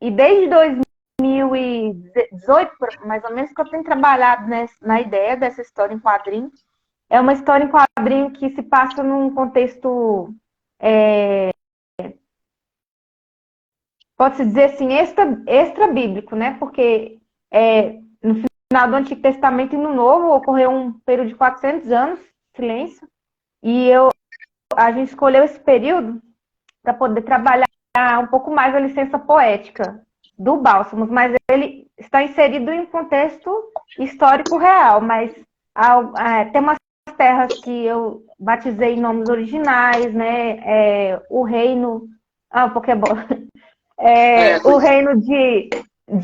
E desde 2018, mais ou menos, que eu tenho trabalhado na ideia dessa história em quadrinhos. É uma história em quadrinho que se passa num contexto, pode-se dizer assim, extra-bíblico, né? Porque no final do Antigo Testamento e no Novo ocorreu um período de 400 anos, silêncio, e a gente escolheu esse período para poder trabalhar um pouco mais a licença poética do Bálsamos, mas ele está inserido em um contexto histórico real, mas tem umas terras que eu batizei em nomes originais, né? O reino... o Pokébola. O reino de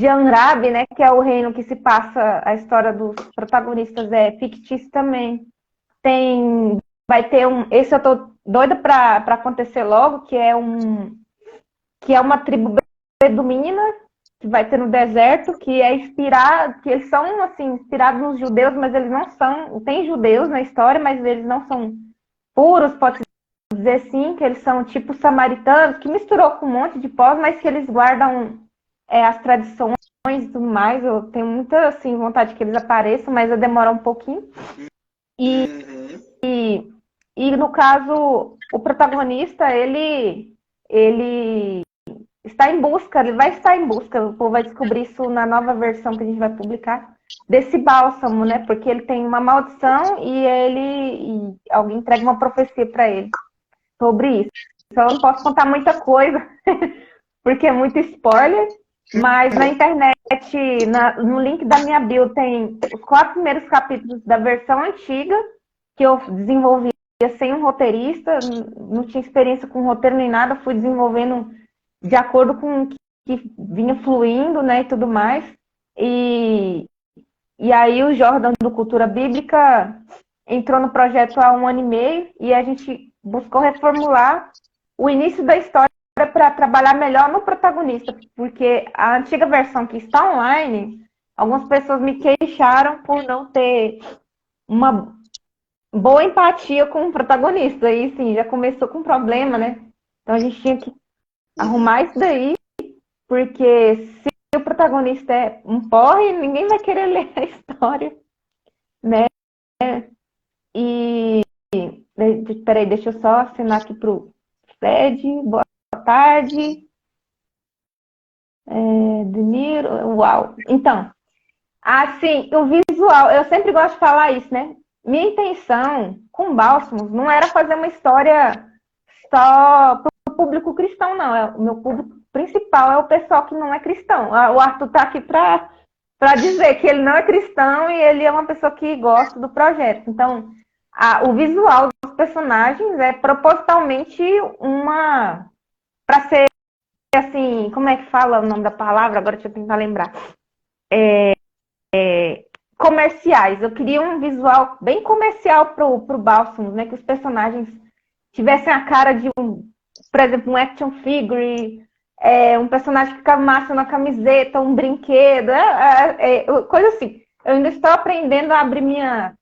Anrabi, né? Que é o reino que se passa, a história dos protagonistas é fictício também. Vai ter esse eu tô doida para acontecer logo, que é uma tribo beduína que vai ter no deserto, que eles são assim inspirados nos judeus, mas eles não são, tem judeus na história, mas eles não são puros, pode dizer assim, que eles são tipo samaritanos, que misturou com um monte de povos, mas que eles guardam as tradições e tudo mais. Eu tenho muita assim vontade que eles apareçam, mas vai demorar um pouquinho. E no caso, o protagonista, ele está em busca, ele vai estar em busca, o povo vai descobrir isso na nova versão que a gente vai publicar, desse bálsamo, né? Porque ele tem uma maldição e alguém entrega uma profecia para ele sobre isso. Então eu não posso contar muita coisa, porque é muito spoiler, mas na internet, no link da minha bio, tem os 4 primeiros capítulos da versão antiga, que eu desenvolvi sem um roteirista, não tinha experiência com roteiro nem nada, fui desenvolvendo de acordo com o que vinha fluindo, né, e tudo mais. E aí o Jordan do Cultura Bíblica entrou no projeto há 1 ano e meio e a gente buscou reformular o início da história para trabalhar melhor no protagonista, porque a antiga versão que está online, algumas pessoas me queixaram por não ter uma boa empatia com o protagonista. E sim, já começou com um problema, né? Então a gente tinha que arrumar isso daí, porque se o protagonista é um porre, ninguém vai querer ler a história, né? E peraí, deixa eu só assinar aqui pro Fred. Boa tarde. De Niro, uau. Então, assim, o visual, eu sempre gosto de falar isso, né? Minha intenção com Bálsamos não era fazer uma história só para o público cristão, não. O meu público principal é o pessoal que não é cristão. O Arthur tá aqui para dizer que ele não é cristão e ele é uma pessoa que gosta do projeto. Então, o visual dos personagens é propositalmente para ser assim, como é que fala o nome da palavra? Agora deixa eu tentar lembrar. Comerciais. Eu queria um visual bem comercial pro Bálsamos, né? Que os personagens tivessem a cara de por exemplo, um action figure, um personagem que ficava massa na camiseta, um brinquedo, coisa assim. Eu ainda estou aprendendo a abrir minha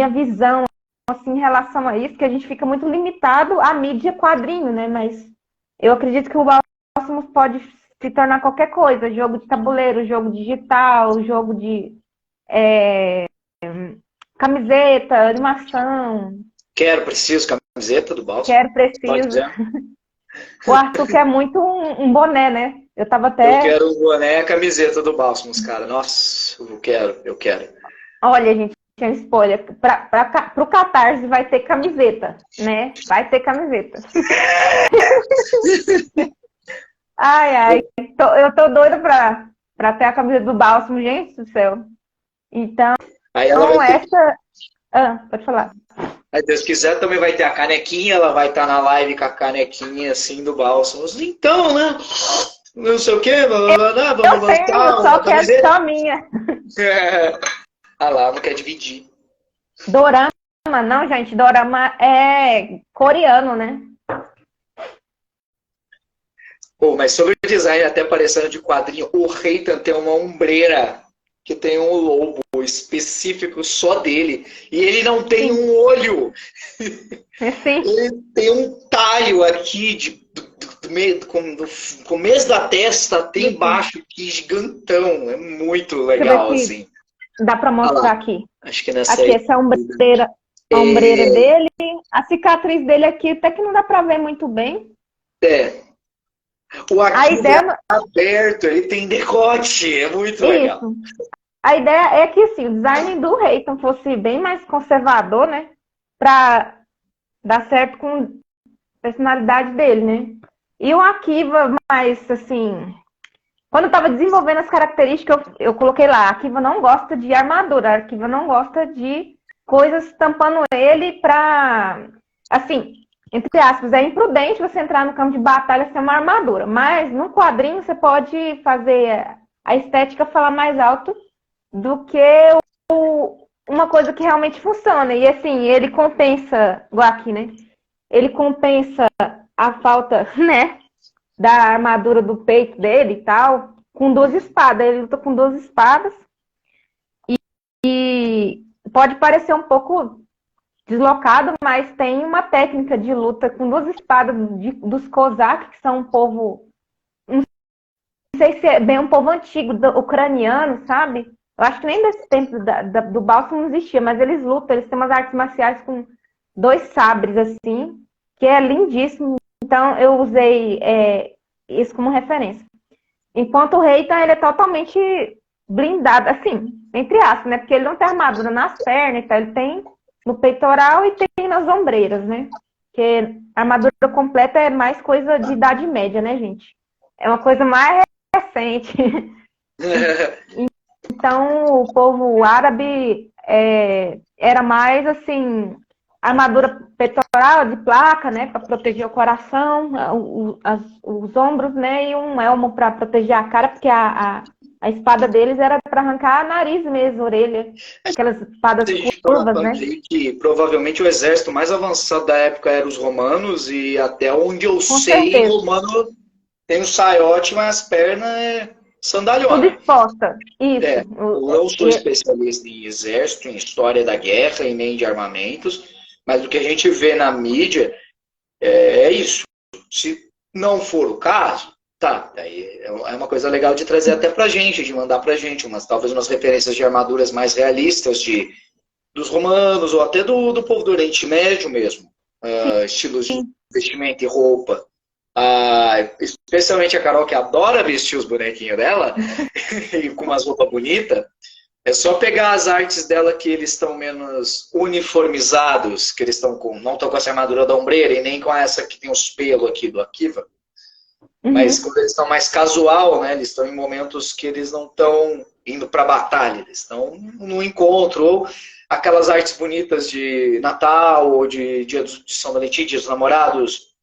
visão assim, em relação a isso, que a gente fica muito limitado à mídia quadrinho, né? Mas eu acredito que o Bálsamos pode se tornar qualquer coisa, jogo de tabuleiro, jogo digital, jogo de camiseta, animação. Preciso camiseta do Bálsamos. Preciso. O Arthur quer muito um boné, né? Eu quero um boné e a camiseta do Bálsamos, cara. Nossa, eu quero. Olha, gente, tinha spoiler. Pro Catarse vai ter camiseta, né? Vai ter camiseta. Ai. Eu tô doida pra ter a camiseta do Bálsamo, gente do céu. Então, pode falar. Se Deus quiser, também vai ter a canequinha, ela vai estar na live com a canequinha assim do Bálsamos. Então, né? Não sei o quê, vamos lançar. Eu só quero só minha. Ah lá, não quer dividir. Dorama, não, gente. Dorama é coreano, né? Mas sobre o design, até parecendo de quadrinho, o Reitan tem uma ombreira que tem um lobo específico só dele. E ele não tem um olho. Sim. Ele tem um talho aqui do começo da testa até embaixo, que gigantão. É muito legal, assim. Dá pra mostrar aqui. Acho que nessa aqui, essa ombreira. A ombreira dele. A cicatriz dele aqui, até que não dá pra ver muito bem. O arquivo é aberto, ele tem decote, é muito legal. A ideia é que assim, o design do Reitan fosse bem mais conservador, né? Pra dar certo com a personalidade dele, né? E o Akiva mais, assim... Quando eu tava desenvolvendo as características, eu coloquei lá, a Akiva não gosta de armadura, a Akiva não gosta de coisas tampando ele pra... Assim, entre aspas, é imprudente você entrar no campo de batalha sem uma armadura. Mas no quadrinho você pode fazer a estética falar mais alto do que uma coisa que realmente funciona. E assim, ele compensa, igual aqui, né? Ele compensa a falta, né? Da armadura do peito dele e tal, com 2 espadas. Ele luta com 2 espadas. E pode parecer um pouco deslocado, mas tem uma técnica de luta com 2 espadas dos Kozak, que são um povo... Não sei se é bem um povo antigo, ucraniano, sabe? Eu acho que nem desse tempo do Bálsamo não existia, mas eles lutam, eles têm umas artes marciais com 2 sabres, assim, que é lindíssimo. Então, eu usei isso como referência. Enquanto o Reitan, ele é totalmente blindado, assim, entre aspas, né? Porque ele não tem armadura nas pernas, então ele tem no peitoral e tem nas ombreiras, né? Porque a armadura completa é mais coisa de Idade Média, né, gente? É uma coisa mais recente. Então, o povo árabe era mais, assim, armadura peitoral de placa, né, para proteger o coração, os ombros, né, e um elmo para proteger a cara, porque a espada deles era para arrancar nariz mesmo, orelha, aquelas espadas curvas, né? Que provavelmente o exército mais avançado da época era os romanos, e até onde eu sei, o romano tem um saiote, mas as pernas sandalhona. Tudo exposta. Isso. Eu não sou especialista em exército, em história da guerra e nem de armamentos, mas o que a gente vê na mídia é isso. Se não for o caso, tá, aí é uma coisa legal de trazer até pra gente, de mandar pra gente, talvez umas referências de armaduras mais realistas dos romanos, ou até do povo do Oriente Médio mesmo, estilos de vestimento e roupa. Especialmente a Carol, que adora vestir os bonequinhos dela, e com umas roupas bonitas, é só pegar as artes dela que eles estão menos uniformizados, que eles estão não estão com essa armadura da ombreira e nem com essa que tem os pelos aqui do Akiva. Mas quando eles estão mais casual, né, eles estão em momentos que eles não estão indo para batalha, eles estão no encontro, ou aquelas artes bonitas de Natal, ou de Dia de São Valentim, Dia dos Namorados,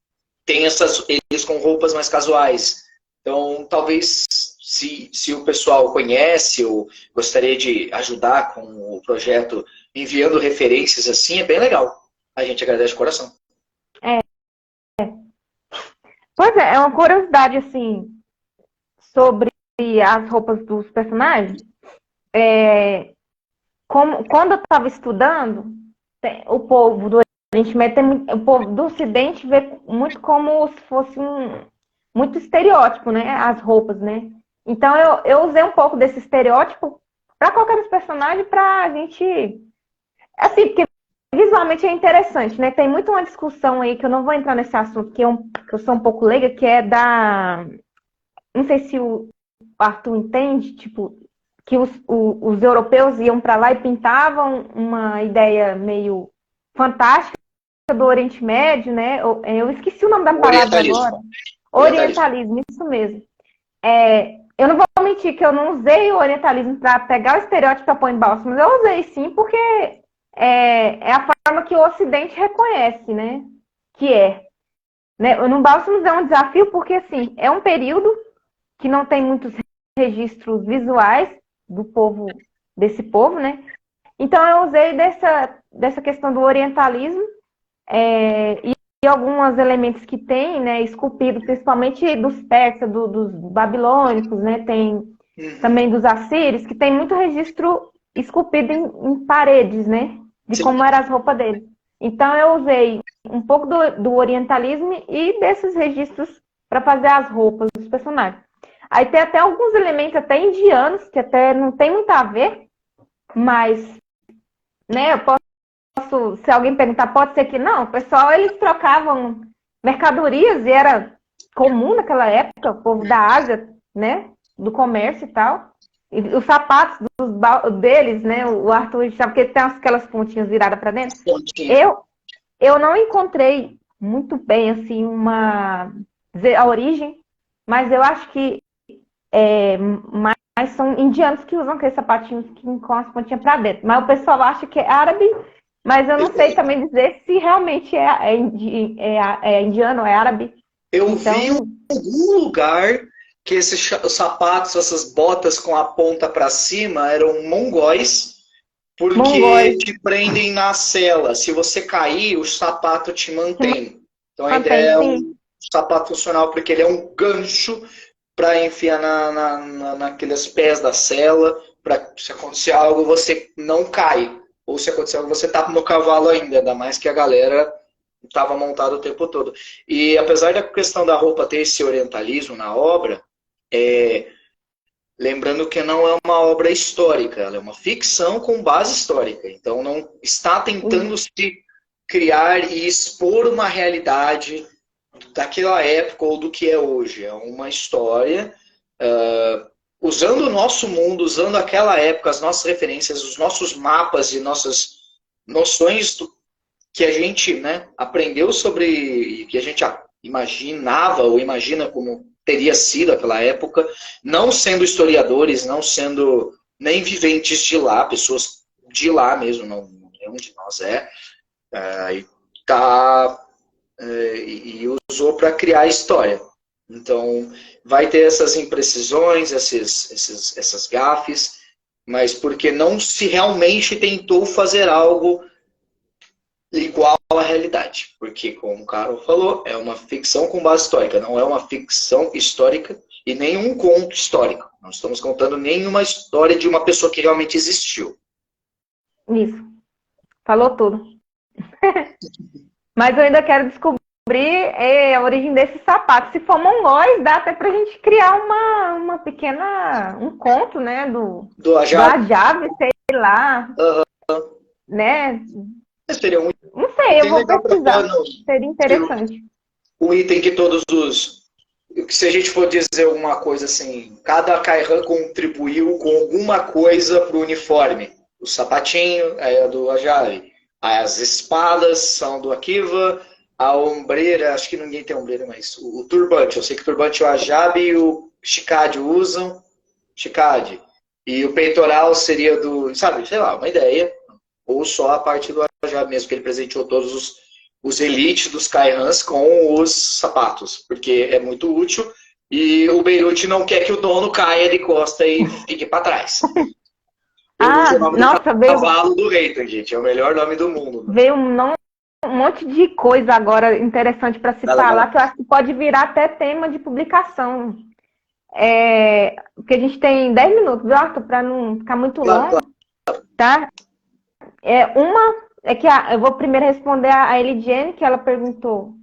tem eles com roupas mais casuais. Então, talvez, se o pessoal conhece ou gostaria de ajudar com o projeto, enviando referências assim, é bem legal. A gente agradece de coração. Pois é uma curiosidade, assim, sobre as roupas dos personagens. Quando eu estava estudando, o povo do Oriente Médio, o povo do Ocidente vê muito como se fosse muito estereótipo, né? As roupas, né? Então eu usei um pouco desse estereótipo para colocar nos personagens para a gente... Assim, porque visualmente é interessante, né? Tem muito uma discussão aí, que eu não vou entrar nesse assunto, que eu sou um pouco leiga, que é não sei se o Arthur entende, tipo, que os europeus iam para lá e pintavam uma ideia meio fantástica do Oriente Médio, né? Eu esqueci o nome da palavra agora. Orientalismo, isso mesmo. Eu não vou mentir que eu não usei o orientalismo para pegar o estereótipo para pôr em Bálsamo, mas eu usei sim, porque é a forma que o Ocidente reconhece, né? Que né? No Bálsamo é um desafio porque, assim, é um período que não tem muitos registros visuais desse povo, né? Então eu usei dessa questão do orientalismo e alguns elementos que tem, né, esculpido, principalmente dos persas, dos babilônicos, né? Tem também dos assírios, que tem muito registro esculpido em paredes, né? De como eram as roupas deles. Então eu usei um pouco do orientalismo e desses registros para fazer as roupas dos personagens. Aí tem até alguns elementos até indianos, que até não tem muito a ver, mas, né, eu posso, se alguém perguntar, pode ser que não. O pessoal, eles trocavam mercadorias e era comum naquela época, o povo da Ásia, né, do comércio e tal. E os sapatos deles, né, o Arthur sabe que tem aquelas pontinhas viradas para dentro. Eu não encontrei muito bem, assim, a origem, mas eu acho que mas são indianos que usam aqueles sapatinhos com as pontinhas para dentro. Mas o pessoal acha que é árabe, mas eu não sei também dizer se realmente é indiano ou é árabe. Eu vi em algum lugar que esses sapatos, essas botas com a ponta para cima eram mongóis, porque te prendem na sela. Se você cair, o sapato te mantém. Então a ideia é um sapato funcional, porque ele é um gancho para enfiar naqueles pés da sela, para se acontecer algo, você não cai. Ou se acontecer algo, você tá no cavalo ainda mais que a galera estava montada o tempo todo. E apesar da questão da roupa ter esse orientalismo na obra, lembrando que não é uma obra histórica, ela é uma ficção com base histórica. Então não está tentando se criar e expor uma realidade daquela época ou do que é hoje. É uma história usando o nosso mundo, usando aquela época, as nossas referências, os nossos mapas e nossas noções que a gente, né, aprendeu sobre, que a gente imaginava ou imagina como teria sido aquela época, não sendo historiadores, não sendo nem viventes de lá, pessoas de lá mesmo, não nenhum de nós e usou para criar a história. Então, vai ter essas imprecisões, essas gafes, mas porque não se realmente tentou fazer algo igual à realidade. Porque, como o Carol falou, é uma ficção com base histórica, não é uma ficção histórica e nem um conto histórico. Não estamos contando nenhuma história de uma pessoa que realmente existiu. Isso. Falou tudo. Mas eu ainda quero descobrir a origem desses sapatos. Se for mongóis, dá até pra gente criar uma pequena... um conto, né? Do Ajave, sei lá. Né? Seria Não sei, eu vou pesquisar. Seria interessante. o item que todos os... Se a gente for dizer alguma coisa assim, cada Kaihan contribuiu com alguma coisa para o uniforme. O sapatinho é do Ajabi. As espadas são do Akiva. A ombreira, acho que ninguém tem ombreira, mas o turbante. Eu sei que o turbante o Ajabi e o Shikad usam. Shikad. E o peitoral seria do... Sabe, sei lá, uma ideia. Ou só a parte do Ajabi mesmo, que ele presenteou todos os elites dos Kaihans com os sapatos, porque é muito útil e o Beirute não quer que o dono caia de costa e fique para trás. O nome nossa, do cavalo do Reitan, gente, é o melhor nome do mundo. Veio um monte de coisa agora interessante para se falar, que eu acho que pode virar até tema de publicação. Porque a gente tem 10 minutos, viu, Arthur, para não ficar muito longo, tá? Eu vou primeiro responder a Elidiane, que ela perguntou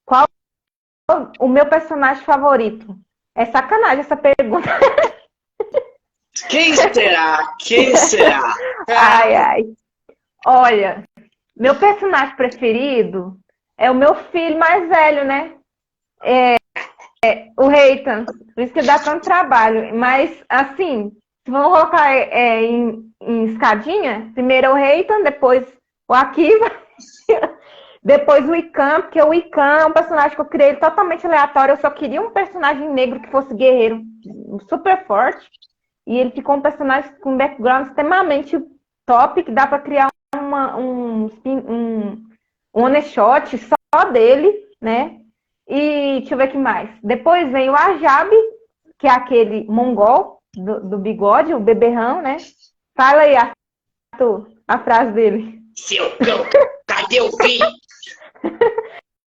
qual o meu personagem favorito. É sacanagem essa pergunta. Quem será? Quem será? Ai. Olha, meu personagem preferido é o meu filho mais velho, né? O Reitan. Por isso que dá tanto trabalho. Mas, assim, se vamos colocar em escadinha, primeiro é o Reitan, depois o Akiva, depois o Ikan, porque o Ikan é um personagem que eu criei totalmente aleatório. Eu só queria um personagem negro que fosse guerreiro, super forte. E ele ficou um personagem com um background extremamente top, que dá para criar um one shot só dele, né? E deixa eu ver o que mais. Depois vem o Ajabi, que é aquele mongol do bigode, o beberrão, né? Fala aí, Arthur, a frase dele. Seu cão, cadê o fim?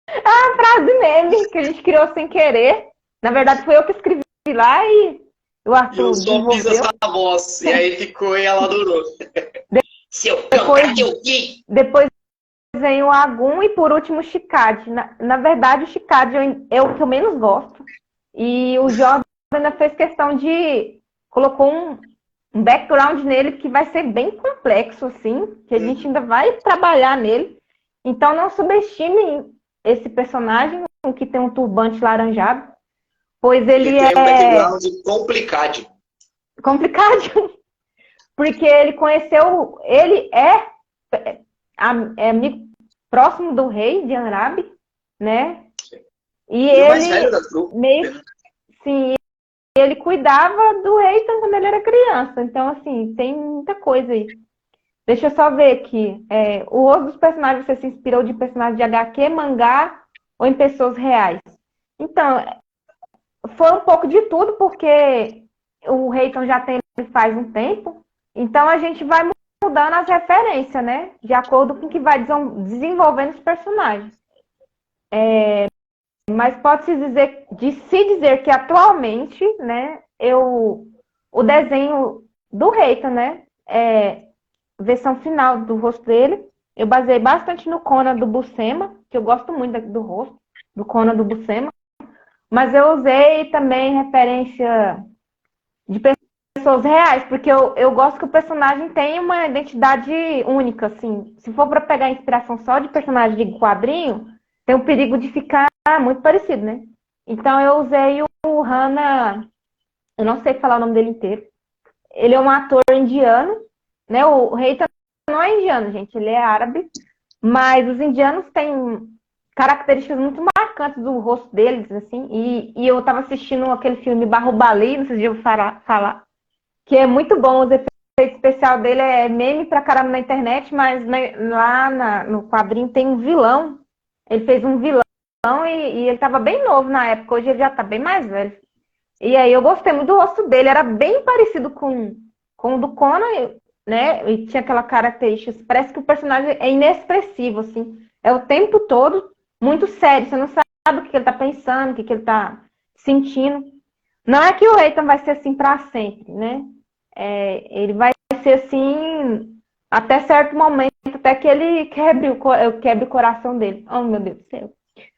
A frase meme que a gente criou sem querer. Na verdade, foi eu que escrevi lá e o Arthur eu só fiz essa voz, e aí ficou e ela adorou. Seu cão, cadê o fim? Depois vem o Agum e por último o Shikad. Na verdade, o Shikad é o que eu menos gosto. E o Jordan ainda fez questão de... Colocou um background nele que vai ser bem complexo, assim, que a gente ainda vai trabalhar nele. Então não subestime esse personagem, o que tem um turbante laranjado, pois ele tem um background complicado. Complicado. Porque ele conheceu... Ele é amigo próximo do rei de Anrabi, né? E ele mais velho da trupe. Sim, ele cuidava do rei quando ele era criança. Então, assim, tem muita coisa aí. Deixa eu só ver aqui. O rosto dos personagens, você se inspirou de personagens de HQ, mangá ou em pessoas reais? Então, foi um pouco de tudo, porque o Reitan já tem faz um tempo. Então, a gente vai mudando as referências, né? De acordo com o que vai desenvolvendo os personagens. Mas pode-se dizer que atualmente, né, o desenho do Reitan, né, versão final do rosto dele, eu baseei bastante no Conan do Buscema, que eu gosto muito do rosto, do Conan do Buscema, mas eu usei também referência de pessoas reais, porque eu gosto que o personagem tenha uma identidade única, assim. Se for para pegar inspiração só de personagem de quadrinho, tem o perigo de ficar muito parecido, né? Então eu usei o Hana, eu não sei falar o nome dele inteiro. Ele é um ator indiano, né? O Reitan não é indiano, gente, ele é árabe, mas os indianos têm características muito marcantes do rosto deles, assim, e eu tava assistindo aquele filme Bahubali, não sei se eu falar, que é muito bom, os efeitos especiais dele é meme pra caramba na internet, mas lá no quadrinho tem um vilão, ele fez um vilão e ele tava bem novo na época, hoje ele já tá bem mais velho. E aí eu gostei muito do rosto dele, era bem parecido com o do Conan, né, e tinha aquela característica, parece que o personagem é inexpressivo, assim, é o tempo todo muito sério, você não sabe o que ele tá pensando, o que ele tá sentindo. Não é que o Reitan vai ser assim pra sempre, né? Ele vai ser assim até certo momento, até que ele quebre o coração dele. Oh, meu Deus do céu.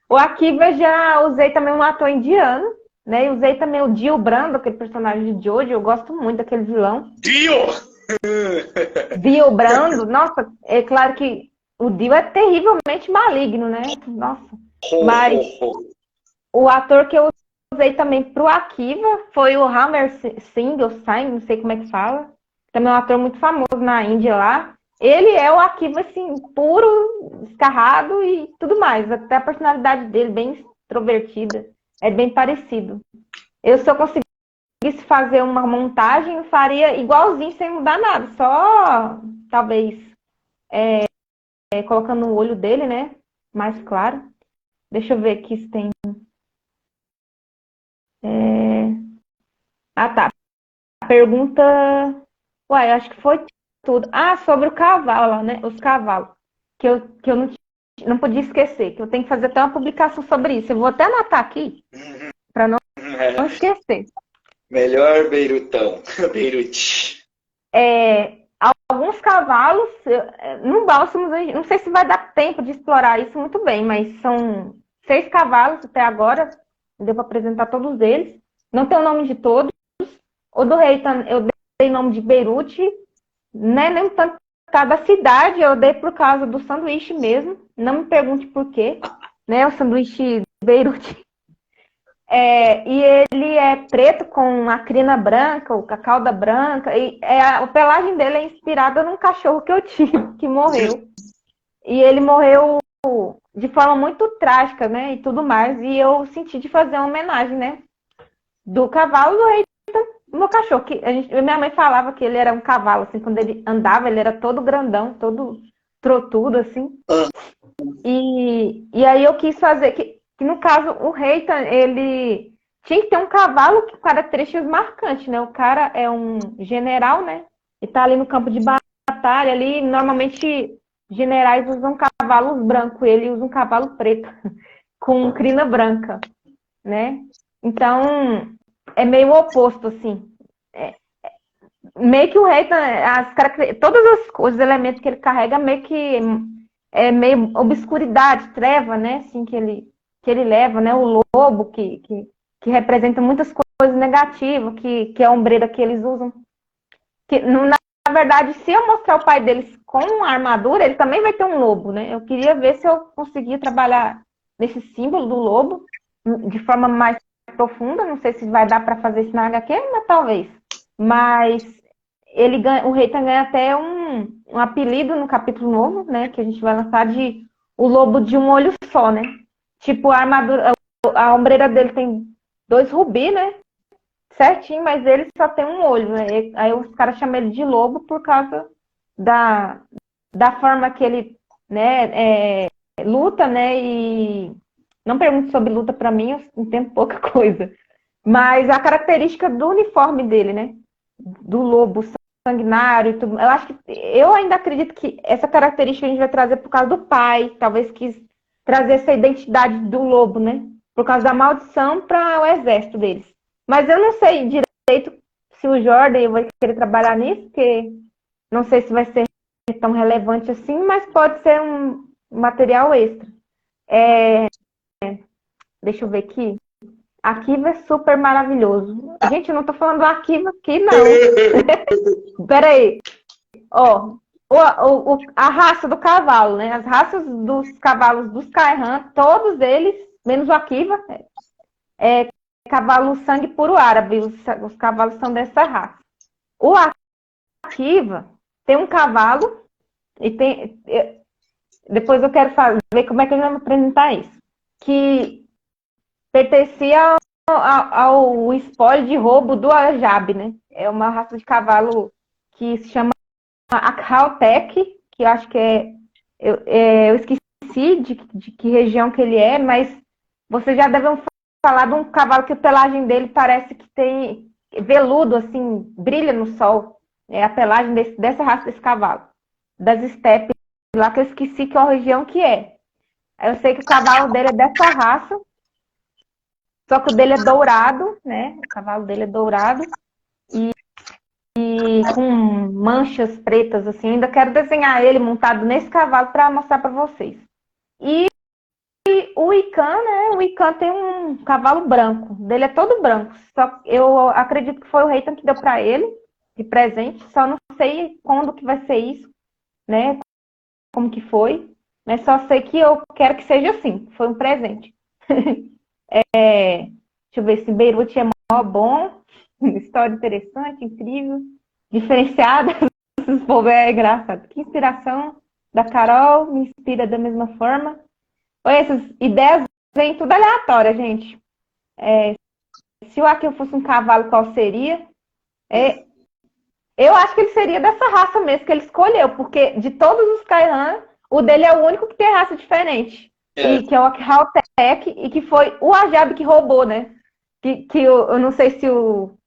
O Akiva já usei também um ator indiano, né? E usei também o Dio Brando, aquele personagem de Jojo, eu gosto muito daquele vilão. Dio Brando, nossa, é claro que o Dio é terrivelmente maligno, né? Nossa. Mas o ator que eu usei também pro Akiva foi o Hammer Singh, ou Singh, não sei como é que fala. Também é um ator muito famoso na Índia lá. Ele é o Akiva, assim, puro, descarrado e tudo mais. Até a personalidade dele, bem extrovertida, é bem parecido. Eu, se eu conseguisse fazer uma montagem, eu faria igualzinho, sem mudar nada. Só, talvez, colocando o olho dele, né? Mais claro. Deixa eu ver aqui se tem... Ah, tá. A pergunta... Uai, acho que foi tudo. Ah, sobre o cavalo, né? Os cavalos. Que eu não podia esquecer. Que eu tenho que fazer até uma publicação sobre isso. Eu vou até anotar aqui, para não esquecer. Melhor Beirutão. Beirute. Alguns cavalos, no Bálsamos, não sei se vai dar tempo de explorar isso muito bem, mas são 6 cavalos até agora. Deu para apresentar todos eles. Não tem o nome de todos. O do rei, eu dei o nome de Beirute, né? Nem tanto cada cidade, eu dei por causa do sanduíche mesmo. Não me pergunte por quê, né? O sanduíche Beirute. E ele é preto com a crina branca, a cauda branca. E a pelagem dele é inspirada num cachorro que eu tive, que morreu. E ele morreu de forma muito trágica, né? E tudo mais. E eu senti de fazer uma homenagem, né? Do cavalo do rei do meu cachorro. Minha mãe falava que ele era um cavalo, assim, quando ele andava, ele era todo grandão, todo trotudo, assim. E aí eu quis fazer, que no caso, o rei, ele tinha que ter um cavalo com características marcantes, né? O cara é um general, né? E tá ali no campo de batalha, ali, normalmente, generais usam cavalos brancos, ele usa um cavalo preto, com crina branca, né? Então, é meio oposto, assim. Meio que o rei, todas os elementos que ele carrega, meio que é meio obscuridade, treva, né? Assim, que ele leva, né? O lobo, que representa muitas coisas negativas, que é a ombreira que eles usam. Que, na verdade, se eu mostrar o pai deles com a armadura, ele também vai ter um lobo, né? Eu queria ver se eu conseguia trabalhar nesse símbolo do lobo de forma mais profunda. Não sei se vai dar para fazer isso na HQ, mas talvez. Mas o Reitan ganha até um apelido no capítulo novo, né? Que a gente vai lançar de o lobo de um olho só, né? Tipo, a armadura, a ombreira dele tem 2 rubis, né? Certinho, mas ele só tem um olho, né? Aí os caras chamam ele de lobo por causa da forma que ele, né, luta, né? E não pergunte sobre luta pra mim, eu entendo pouca coisa. Mas a característica do uniforme dele, né? Do lobo sanguinário e tudo. Eu ainda acredito que essa característica a gente vai trazer por causa do pai, talvez quis trazer essa identidade do lobo, né? Por causa da maldição para o exército deles. Mas eu não sei direito se o Jordan vai querer trabalhar nisso, porque não sei se vai ser tão relevante assim, mas pode ser um material extra. Deixa eu ver aqui. Arquivo é super maravilhoso. Gente, eu não tô falando do arquivo aqui, não. Peraí. Ó, a raça do cavalo, né? As raças dos cavalos dos Kaihan, todos eles, menos o Akiva, cavalo sangue puro árabe. Os cavalos são dessa raça. O Akiva tem um cavalo e tem... Depois eu quero ver como é que eu vou apresentar isso. Que pertencia ao espólio de roubo do Ajab, né? É uma raça de cavalo que se chama Akhaltek, que eu acho que eu esqueci de que região que ele é, mas você já deve falar de um cavalo que a pelagem dele parece que tem veludo, assim, brilha no sol. É a pelagem dessa raça desse cavalo. Das estepes lá, que eu esqueci qual região que é. Eu sei que o cavalo dele é dessa raça, só que o dele é dourado, né? O cavalo dele é dourado e com manchas pretas, assim. Eu ainda quero desenhar ele montado nesse cavalo para mostrar para vocês. E o Ican, né? O Ican tem um cavalo branco. O dele é todo branco. Só eu acredito que foi o Reitan que deu para ele de presente. Só não sei quando que vai ser isso, né? Como que foi. Mas só sei que eu quero que seja assim. Foi um presente. Deixa eu ver se Beirute é mó bom. História interessante, incrível, diferenciada. Esse povo é engraçado. Que inspiração da Carol me inspira da mesma forma. Essas ideias vêm tudo aleatória, gente. Se o Akio fosse um cavalo, qual seria? Eu acho que ele seria dessa raça mesmo que ele escolheu, porque de todos os Kaihan, o dele é o único que tem raça diferente. E que é o Haltech, e que foi o Ajab que roubou, né? Que eu não sei se o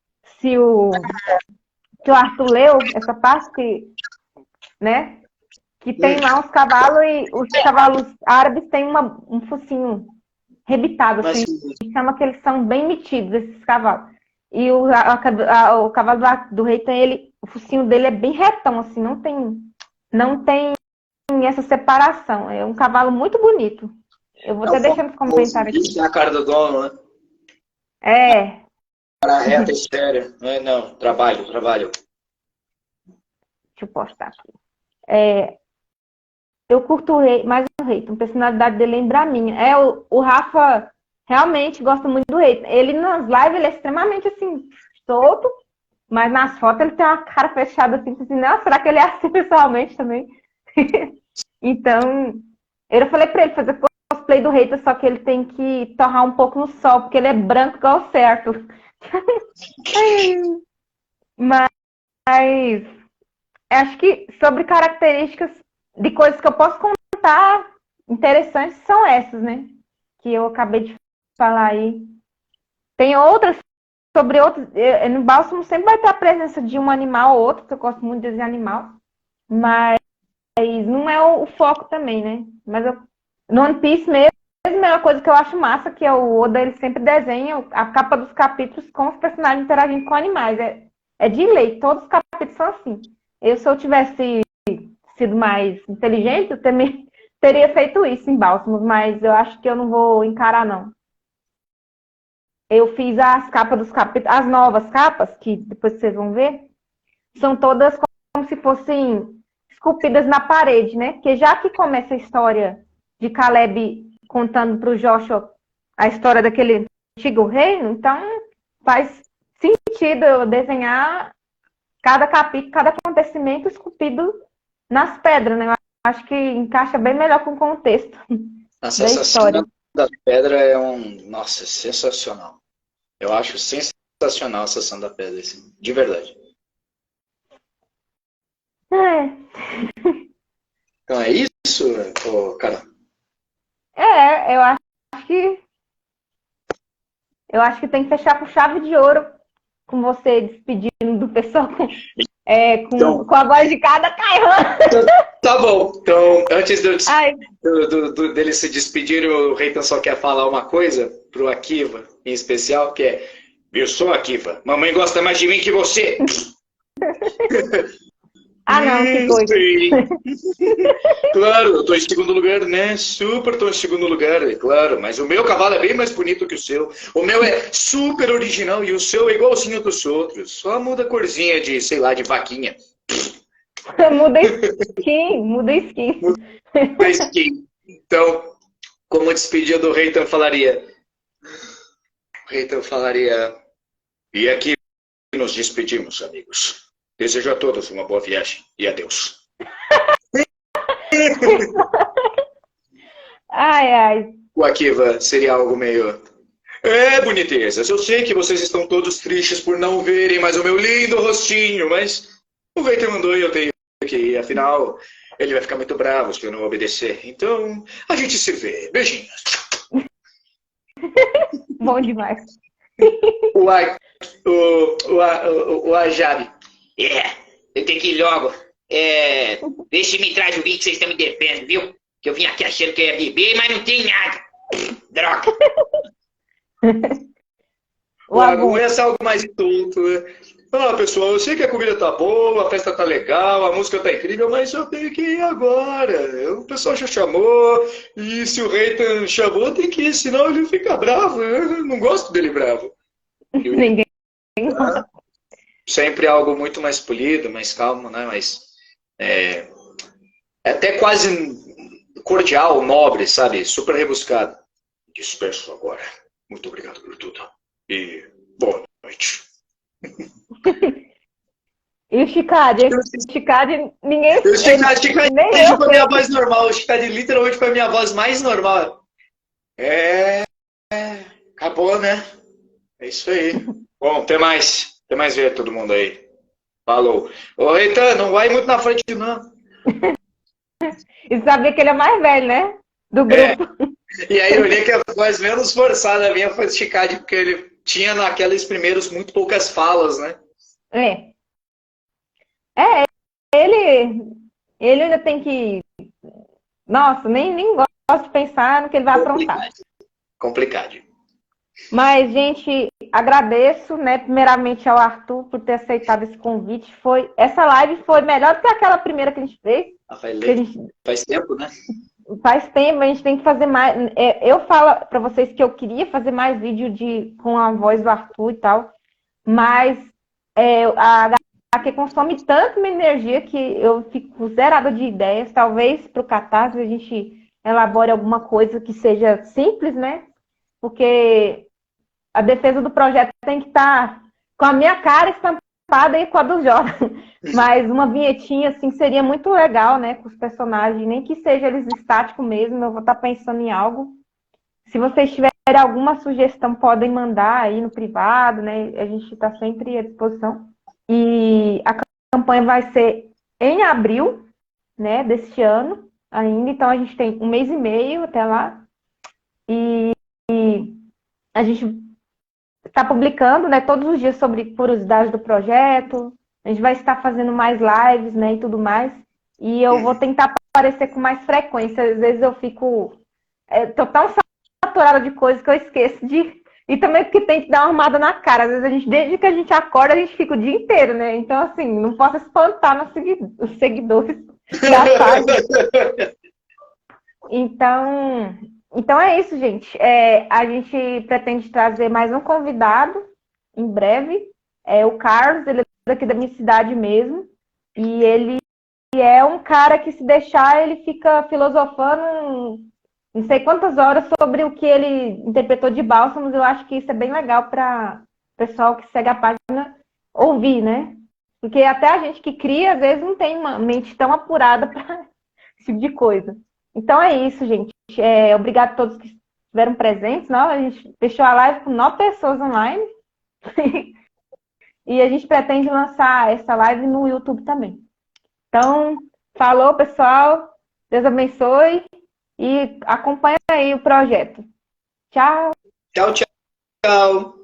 Arthur leu essa parte, né? Que tem lá uns cavalos e os cavalos árabes têm um focinho rebitado, assim. Chama que eles são bem metidos, esses cavalos. E o cavalo do rei tem o focinho dele é bem retão, assim, não tem essa separação. É um cavalo muito bonito. Eu vou até deixar nos comentários aqui. Tem a cara do dono, né? Cara reta e séria. Não, trabalho. Deixa eu postar aqui. Eu curto o rei, mais o rei. A personalidade dele lembra a minha. O Rafa realmente gosta muito do rei. Ele nas lives ele é extremamente assim, solto, mas nas fotos ele tem uma cara fechada assim, não, será que ele é assim pessoalmente também? Então, eu falei pra ele fazer cosplay do rei, só que ele tem que torrar um pouco no sol, porque ele é branco igual o certo. Mas acho que sobre características de coisas que eu posso contar interessantes são essas, né? Que eu acabei de falar aí. Tem outras, sobre outros. No Bálsamo sempre vai ter a presença de um animal ou outro, que eu gosto muito de desenhar animal. Mas não é o foco também, né? Mas no One Piece mesmo, é uma coisa que eu acho massa, que é o Oda, ele sempre desenha a capa dos capítulos com os personagens interagindo com animais. É de lei, todos os capítulos são assim. Se eu tivesse sido mais inteligente, eu também teria feito isso em Bálsamos, mas eu acho que eu não vou encarar, não. Eu fiz as capas dos capítulos, as novas capas, que depois vocês vão ver, são todas como se fossem esculpidas na parede, né? Porque já que começa a história de Caleb contando para o Joshua a história daquele antigo reino, então faz sentido eu desenhar cada capítulo, cada acontecimento esculpido nas pedras, né? Eu acho que encaixa bem melhor com o contexto da história. Da pedra é nossa, sensacional. Eu acho sensacional a Ascensão da Pedra, assim, de verdade. Então é isso, cara? Eu acho que tem que fechar com chave de ouro, com você despedindo do pessoal com a voz de cada Kaihan. Tá bom. Então, antes dele se despedir, o Reitan só quer falar uma coisa pro Akiva, em especial, que é: eu sou Akiva, mamãe gosta mais de mim que você. Não, que coisa. Claro, eu tô em segundo lugar, né? Super tô em segundo lugar, é claro. Mas o meu cavalo é bem mais bonito que o seu. O meu é super original e o seu é igualzinho dos outros. Só muda a corzinha de, sei lá, de vaquinha. Muda skin. Muda skin. Então, como despedida do Reitan falaria... E aqui nos despedimos, amigos. Desejo a todos uma boa viagem e adeus. O Akiva seria algo meio... bonitezas, eu sei que vocês estão todos tristes por não verem mais o meu lindo rostinho, mas o Reitan mandou e eu tenho que ir, afinal, ele vai ficar muito bravo se eu não obedecer. Então, a gente se vê. Beijinhos. Bom demais. O Ajab. Eu tenho que ir logo. Deixa me traz o vinho que vocês estão me devendo, viu? Que eu vim aqui achando que eu ia beber, mas não tem nada. Droga. Começa algo mais tonto, né? Pessoal, eu sei que a comida tá boa, a festa tá legal, a música tá incrível, mas eu tenho que ir agora. O pessoal já chamou, e se o Reitan chamou, tem que ir, senão ele fica bravo. Eu não gosto dele bravo. Ninguém. Sempre algo muito mais polido, mais calmo, né? Mas até quase cordial, nobre, sabe? Super rebuscado. Despeço agora. Muito obrigado por tudo. E boa noite. E o Chicade? O Chicade, ninguém... O Chicade nem foi a minha eu voz normal. O Chicade literalmente foi a minha voz mais normal. Acabou, né? É isso aí. Bom, até mais. Até mais ver todo mundo aí. Falou. Ô, Reitan, não vai muito na frente, não. E sabia que ele é mais velho, né? Do grupo. E a ironia é que a voz menos forçada minha foi do Chicade, porque ele tinha naqueles primeiros muito poucas falas, né? Ele ainda tem que... Nossa, nem gosto de pensar no que ele vai aprontar. Complicado. Mas, gente, agradeço, né, primeiramente ao Arthur por ter aceitado esse convite. Essa live foi melhor do que aquela primeira que a gente fez. Faz tempo, né? Faz tempo, a gente tem que fazer mais. Eu falo para vocês que eu queria fazer mais vídeo com a voz do Arthur e tal, mas a HQ consome tanto minha energia que eu fico zerada de ideias. Talvez para o Catarse a gente elabore alguma coisa que seja simples, né? Porque a defesa do projeto tem que estar com a minha cara estampada e com a do Jordan. Mas uma vinhetinha, assim, seria muito legal, né? Com os personagens, nem que seja eles estáticos mesmo, eu vou estar pensando em algo. Se vocês tiverem alguma sugestão, podem mandar aí no privado, né? A gente está sempre à disposição. E a campanha vai ser em abril, né, deste ano ainda, então a gente tem 1 mês e meio até lá. E a gente está publicando, né, todos os dias sobre curiosidades do projeto. A gente vai estar fazendo mais lives, né, e tudo mais. E eu vou tentar aparecer com mais frequência. Às vezes eu fico... tô tão saturada de coisas que eu esqueço de... E também porque tem que dar uma arrumada na cara. Às vezes desde que a gente acorda, a gente fica o dia inteiro, né? Então, assim, não posso espantar os seguidores da página. Então é isso, gente. A gente pretende trazer mais um convidado em breve. O Carlos, ele é daqui da minha cidade mesmo. E ele é um cara que, se deixar, ele fica filosofando não sei quantas horas sobre o que ele interpretou de Bálsamos. Eu acho que isso é bem legal para o pessoal que segue a página ouvir, né? Porque até a gente que cria, às vezes, não tem uma mente tão apurada para esse tipo de coisa. Então é isso, gente. Obrigado a todos que estiveram presentes. Não? A gente fechou a live com 9 pessoas online. E a gente pretende lançar essa live no YouTube também. Então, falou, pessoal. Deus abençoe. E acompanha aí o projeto. Tchau. Tchau, tchau.